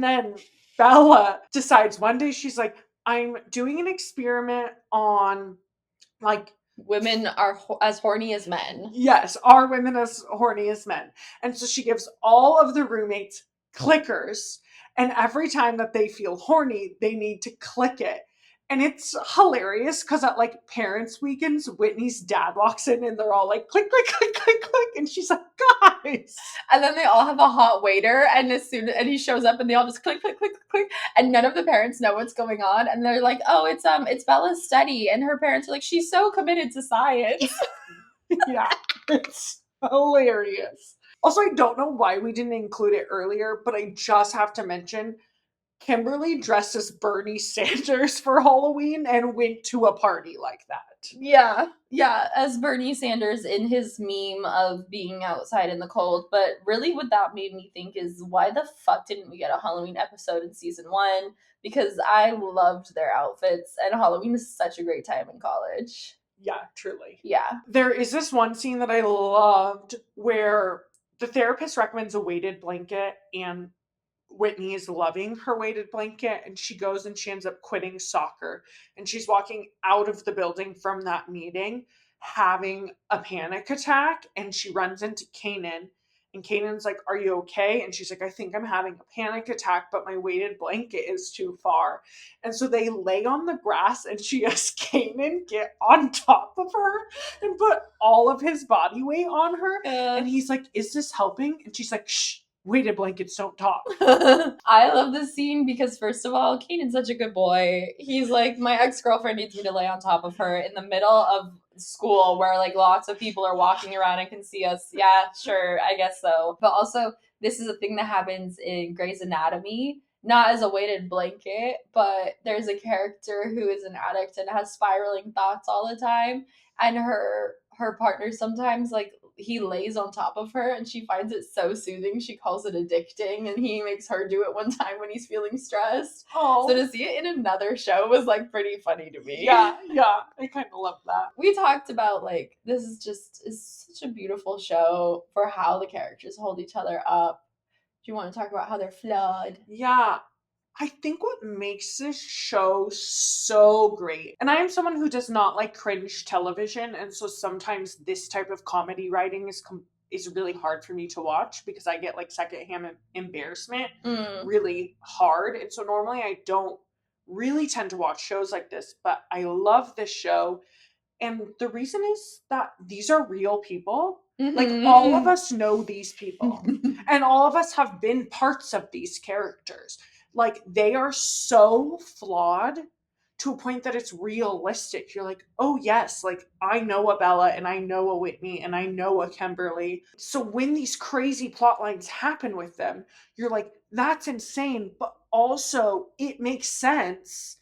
then Bella decides one day, she's like, I'm doing an experiment on, like, women are as horny as men. Yes, are women as horny as men? And so she gives all of the roommates clickers, and every time that they feel horny, they need to click it. And it's hilarious because at like parents' weekends, Whitney's dad walks in and they're all like, click, click, click, click, click. And she's like, guys. And then they all have a hot waiter, and as soon as he shows up and they all just click, click, click, click, and none of the parents know what's going on. And they're like, oh, it's Bella's study. And her parents are like, she's so committed to science. Yeah, it's hilarious. Also, I don't know why we didn't include it earlier, but I just have to mention Kimberly dressed as Bernie Sanders for Halloween and went to a party like that. Yeah, as Bernie Sanders in his meme of being outside in the cold. But really what that made me think is, why the fuck didn't we get a Halloween episode in season 1? Because I loved their outfits, and Halloween is such a great time in college. Yeah, truly. Yeah. There is this one scene that I loved where the therapist recommends a weighted blanket, and Whitney is loving her weighted blanket, and she goes and she ends up quitting soccer. And she's walking out of the building from that meeting having a panic attack, and she runs into Kanan. And Kanan's like, "Are you okay?" And she's like, "I think I'm having a panic attack, but my weighted blanket is too far." And so they lay on the grass, and she has Kanan get on top of her and put all of his body weight on her. And he's like, "Is this helping?" And she's like, "Shh, weighted blankets don't talk." I love this scene because, first of all, Kanan's such a good boy. He's like, my ex-girlfriend needs me to lay on top of her in the middle of school where like lots of people are walking around and can see us. Yeah, sure, I guess so. But also, this is a thing that happens in Grey's Anatomy, not as a weighted blanket, but there's a character who is an addict and has spiraling thoughts all the time, and her partner sometimes, like, he lays on top of her and she finds it so soothing she calls it addicting, and he makes her do it one time when he's feeling stressed. Oh, So to see it in another show was like pretty funny to me. yeah, I kind of love that. We talked about like this is such a beautiful show for how the characters hold each other up. Do you want to talk about how they're flawed? Yeah, I think what makes this show so great, and I am someone who does not like cringe television, and so sometimes this type of comedy writing is really hard for me to watch because I get like secondhand embarrassment really hard, and so normally I don't really tend to watch shows like this, but I love this show, and the reason is that these are real people. Like, all of us know these people, and all of us have been parts of these characters. Like, they are so flawed to a point that it's realistic. You're like, oh yes, like, I know a Bela, and I know a Whitney, and I know a Kimberly. So when these crazy plot lines happen with them, you're like, that's insane, but also it makes sense.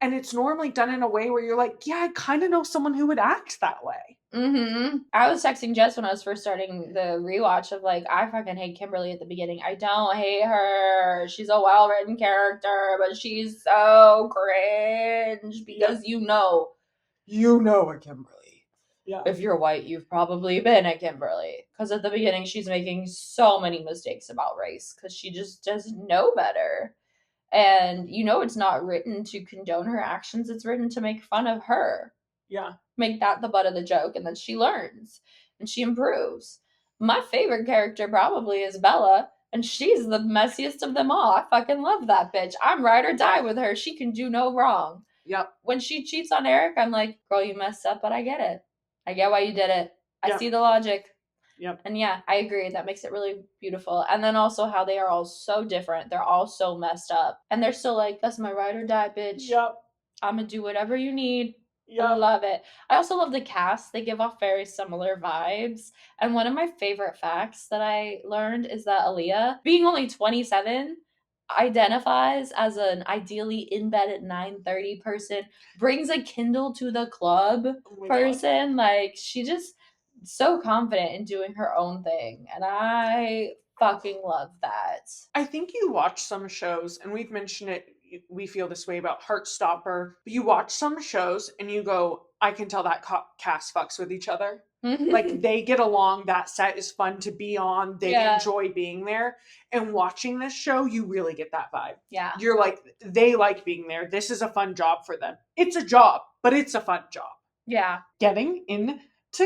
And it's normally done in a way where you're like, yeah, I kind of know someone who would act that way. I was texting Jess when I was first starting the rewatch of like, I fucking hate Kimberly at the beginning. I don't hate her. She's a well-written character, but she's so cringe because you know a Kimberly. Yeah. If you're white, you've probably been a Kimberly. Because at the beginning, she's making so many mistakes about race because she just doesn't know better. And you know it's not written to condone her actions. It's written to make fun of her. Yeah. Make that the butt of the joke, and then she learns and she improves. My favorite character probably is Bela, and she's the messiest of them all. I fucking love that bitch. I'm ride or die with her. She can do no wrong. Yep. When she cheats on Eric, I'm like, girl, you messed up, but I get it. I get why you did it. I see the logic. Yep. And yeah, I agree. That makes it really beautiful. And then also how they are all so different. They're all so messed up. And they're still like, that's my ride or die, bitch. Yep. I'm gonna do whatever you need. Yep. I love it. I also love the cast. They give off very similar vibes. And one of my favorite facts that I learned is that Aaliyah, being only 27, identifies as an ideally in bed at 9:30 person, brings a Kindle to the club person. Like, she just so confident in doing her own thing. And I fucking love that. I think you watch some shows, and we've mentioned it, we feel this way about Heartstopper, but you watch some shows and you go, I can tell that cast fucks with each other. Like, they get along, that set is fun to be on, they enjoy being there. And watching this show, you really get that vibe. Yeah. You're like, they like being there. This is a fun job for them. It's a job, but it's a fun job. Yeah. Getting into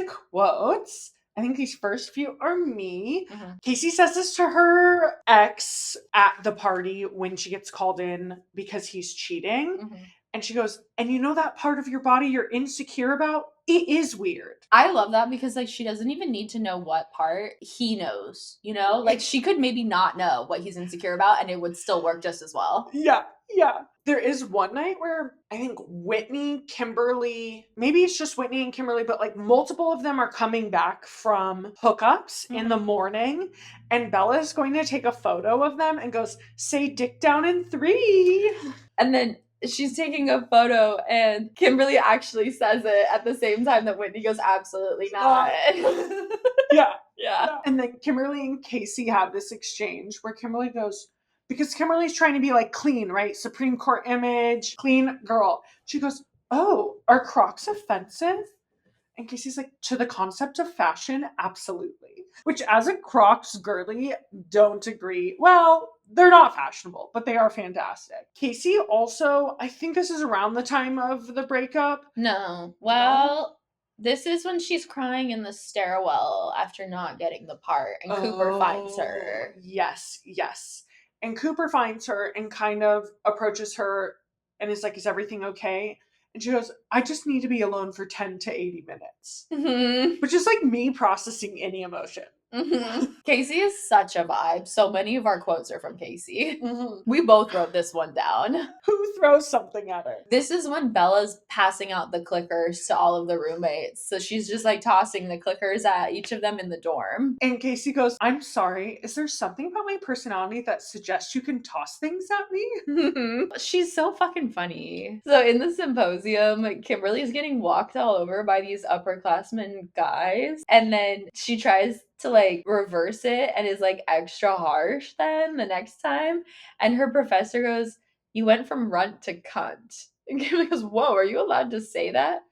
quotes, I think these first few are me. Kacey says this to her ex at the party when she gets called in because he's cheating. And she goes, and you know that part of your body you're insecure about? It is weird. I love that because, like, she doesn't even need to know what part. He knows, you know? Like, she could maybe not know what he's insecure about and it would still work just as well. Yeah. There is one night where I think Whitney, Kimberly, maybe it's just Whitney and Kimberly, but like multiple of them are coming back from hookups in the morning, and Bella is going to take a photo of them and goes, say dick down in 3. And then she's taking a photo and Kimberly actually says it at the same time that Whitney goes, absolutely not. Yeah. And then Kimberly and Kacey have this exchange where Kimberly goes, because Kimberly's trying to be like clean, right? Supreme Court image, clean girl. She goes, oh, are Crocs offensive? And Kacey's like, to the concept of fashion, absolutely. Which, as a Crocs girly, don't agree. Well, they're not fashionable, but they are fantastic. Kacey also, I think this is around the time of the breakup. No. Well, this is when she's crying in the stairwell after not getting the part, and Cooper finds her. Yes, yes. And Cooper finds her and kind of approaches her and is like, is everything okay? And she goes, I just need to be alone for 10 to 80 minutes. Mm-hmm. Which is like me processing any emotion. Mm-hmm. Kacey is such a vibe. So many of our quotes are from Kacey. Mm-hmm. We both wrote this one down. Who throws something at her? This is when Bella's passing out the clickers to all of the roommates. So she's just like tossing the clickers at each of them in the dorm. And Kacey goes, I'm sorry, is there something about my personality that suggests you can toss things at me? She's so fucking funny. So in the symposium, Kimberly's getting walked all over by these upperclassmen guys. And then she tries to like reverse it and is like extra harsh then the next time. And her professor goes, you went from runt to cunt. And Kimberly goes, whoa, are you allowed to say that?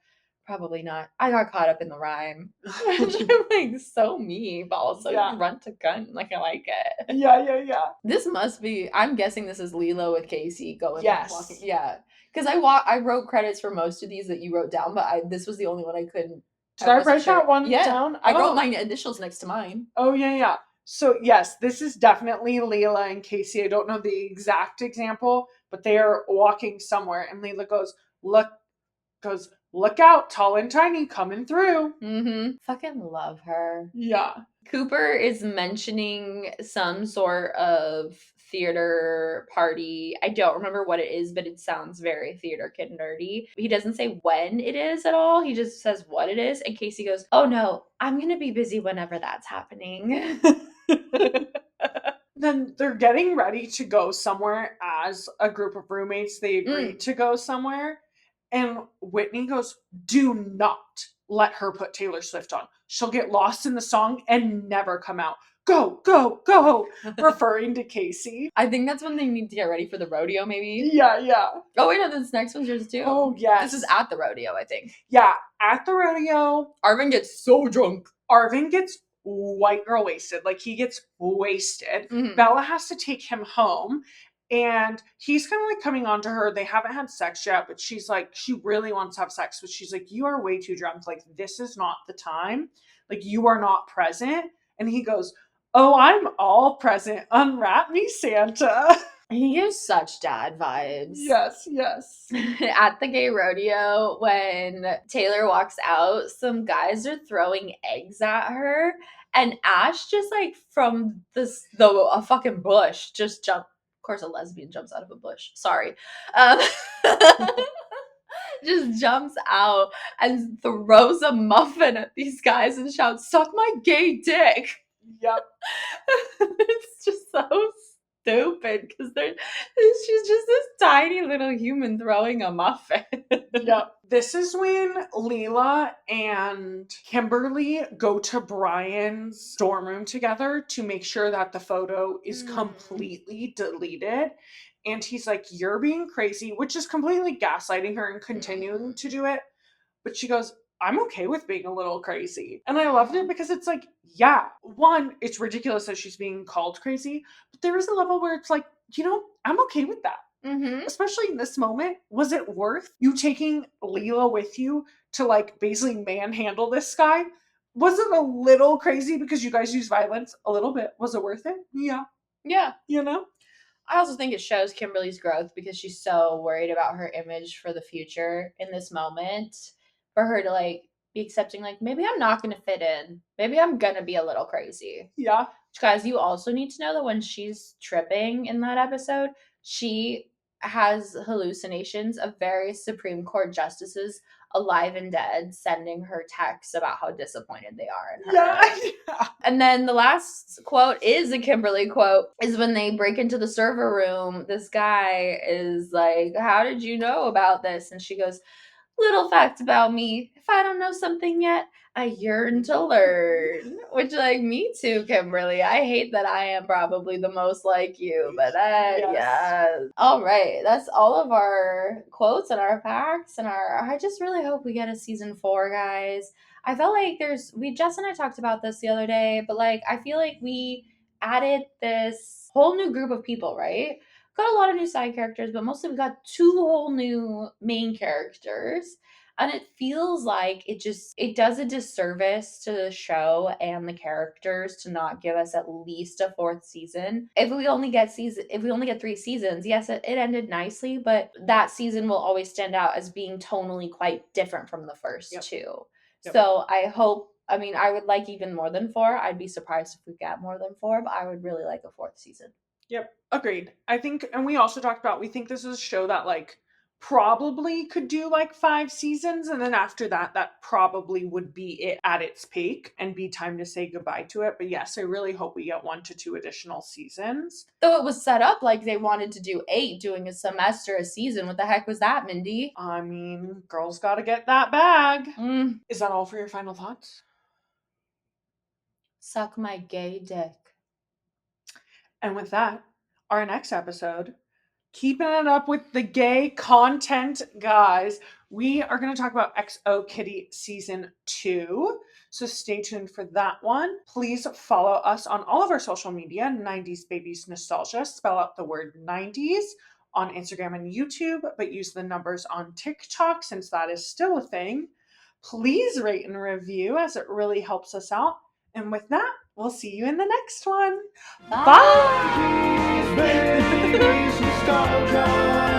Probably not. I got caught up in the rhyme. I'm like, so me, but also Yeah. runt to cunt. Like, I like it. Yeah. This must be, I'm guessing this is Lila with Kacey going Yes. walking. Yeah. Because I wrote credits for most of these that you wrote down, but this was the only one I couldn't. Did I wasn't write that one Yeah. down? I Oh. wrote my initials next to mine. Oh, yeah. So, yes, this is definitely Leila and Kacey. I don't know the exact example, but they are walking somewhere, and Leila goes, look out, tall and tiny, coming through. Mm-hmm. Fucking love her. Yeah. Cooper is mentioning some sort of theater party. I don't remember what it is, but it sounds very theater kid nerdy. He doesn't say when it is at all. He just says what it is. And Kacey goes, oh no, I'm going to be busy whenever that's happening. Then they're getting ready to go somewhere as a group of roommates. They agree to go somewhere. And Whitney goes, do not let her put Taylor Swift on. She'll get lost in the song and never come out. Go, referring to Kacey. I think that's when they need to get ready for the rodeo, maybe. Yeah. Oh, wait, no, this next one's yours too. Oh, yes. This is at the rodeo, I think. Yeah, at the rodeo. Arvin gets so drunk. Arvin gets white girl wasted. Like, he gets wasted. Mhm. Bella has to take him home. And he's kind of like coming on to her. They haven't had sex yet, but she's like, she really wants to have sex. But she's like, you are way too drunk. Like, this is not the time. Like, you are not present. And he goes, oh, I'm all present. Unwrap me, Santa. He gives such dad vibes. Yes. At the gay rodeo, when Taylor walks out, some guys are throwing eggs at her. And Ash just like from a fucking bush just jump. Of course, a lesbian jumps out of a bush. Sorry. Just jumps out and throws a muffin at these guys and shouts, suck my gay dick. Yep. It's just so stupid because she's just this tiny little human throwing a muffin. Yep. This is when Leila and Kimberly go to Brian's dorm room together to make sure that the photo is completely deleted. And he's like, you're being crazy, which is completely gaslighting her and continuing to do it. But she goes, I'm okay with being a little crazy. And I loved it because it's like, yeah, one, it's ridiculous that she's being called crazy, but there is a level where it's like, I'm okay with that. Mm-hmm. Especially in this moment, was it worth you taking Leila with you to like basically manhandle this guy? Was it a little crazy because you guys use violence? A little bit. Was it worth it? Yeah. Yeah. I also think it shows Kimberly's growth because she's so worried about her image for the future in this moment. For her to like be accepting, like, maybe I'm not going to fit in. Maybe I'm going to be a little crazy. Yeah. Guys, you also need to know that when she's tripping in that episode, she has hallucinations of various Supreme Court justices, alive and dead, sending her texts about how disappointed they are in her. Yeah. And then the last quote is a Kimberly quote, is when they break into the server room. This guy is like, how did you know about this? And she goes, little fact about me, if I don't know something yet, I yearn to learn. Which, like, me too, Kimberly. I hate that I am probably the most like you, but yes. All right, that's all of our quotes and our facts and I just really hope we get a season 4, guys. I felt like Jess and I talked about this the other day, but like, I feel like we added this whole new group of people, right? Got a lot of new side characters, but mostly we got 2 whole new main characters. And it feels like it does a disservice to the show and the characters to not give us at least a 4th season. If we only get 3 seasons, yes, it ended nicely, but that season will always stand out as being tonally quite different from the first Yep. 2. Yep. So I would like even more than 4. I'd be surprised if we got more than 4, but I would really like a 4th season. Yep, agreed. I think, and we also talked about, we think this is a show that like probably could do like 5 seasons, and then after that probably would be it at its peak and be time to say goodbye to it. But yes, I really hope we get 1 to 2 additional seasons. Though it was set up like they wanted to do 8, doing a semester a season. What the heck was that, Mindy? I mean, girls gotta get that bag. Is that all for your final thoughts? Suck my gay dick. And with that, our next episode, keeping it up with the gay content, guys, we are going to talk about XO Kitty Season 2. So stay tuned for that one. Please follow us on all of our social media, 90s Babies Nostalgia. Spell out the word 90s on Instagram and YouTube, but use the numbers on TikTok since that is still a thing. Please rate and review as it really helps us out. And with that, we'll see you in the next one. Bye! Bye. Babies, nostalgia.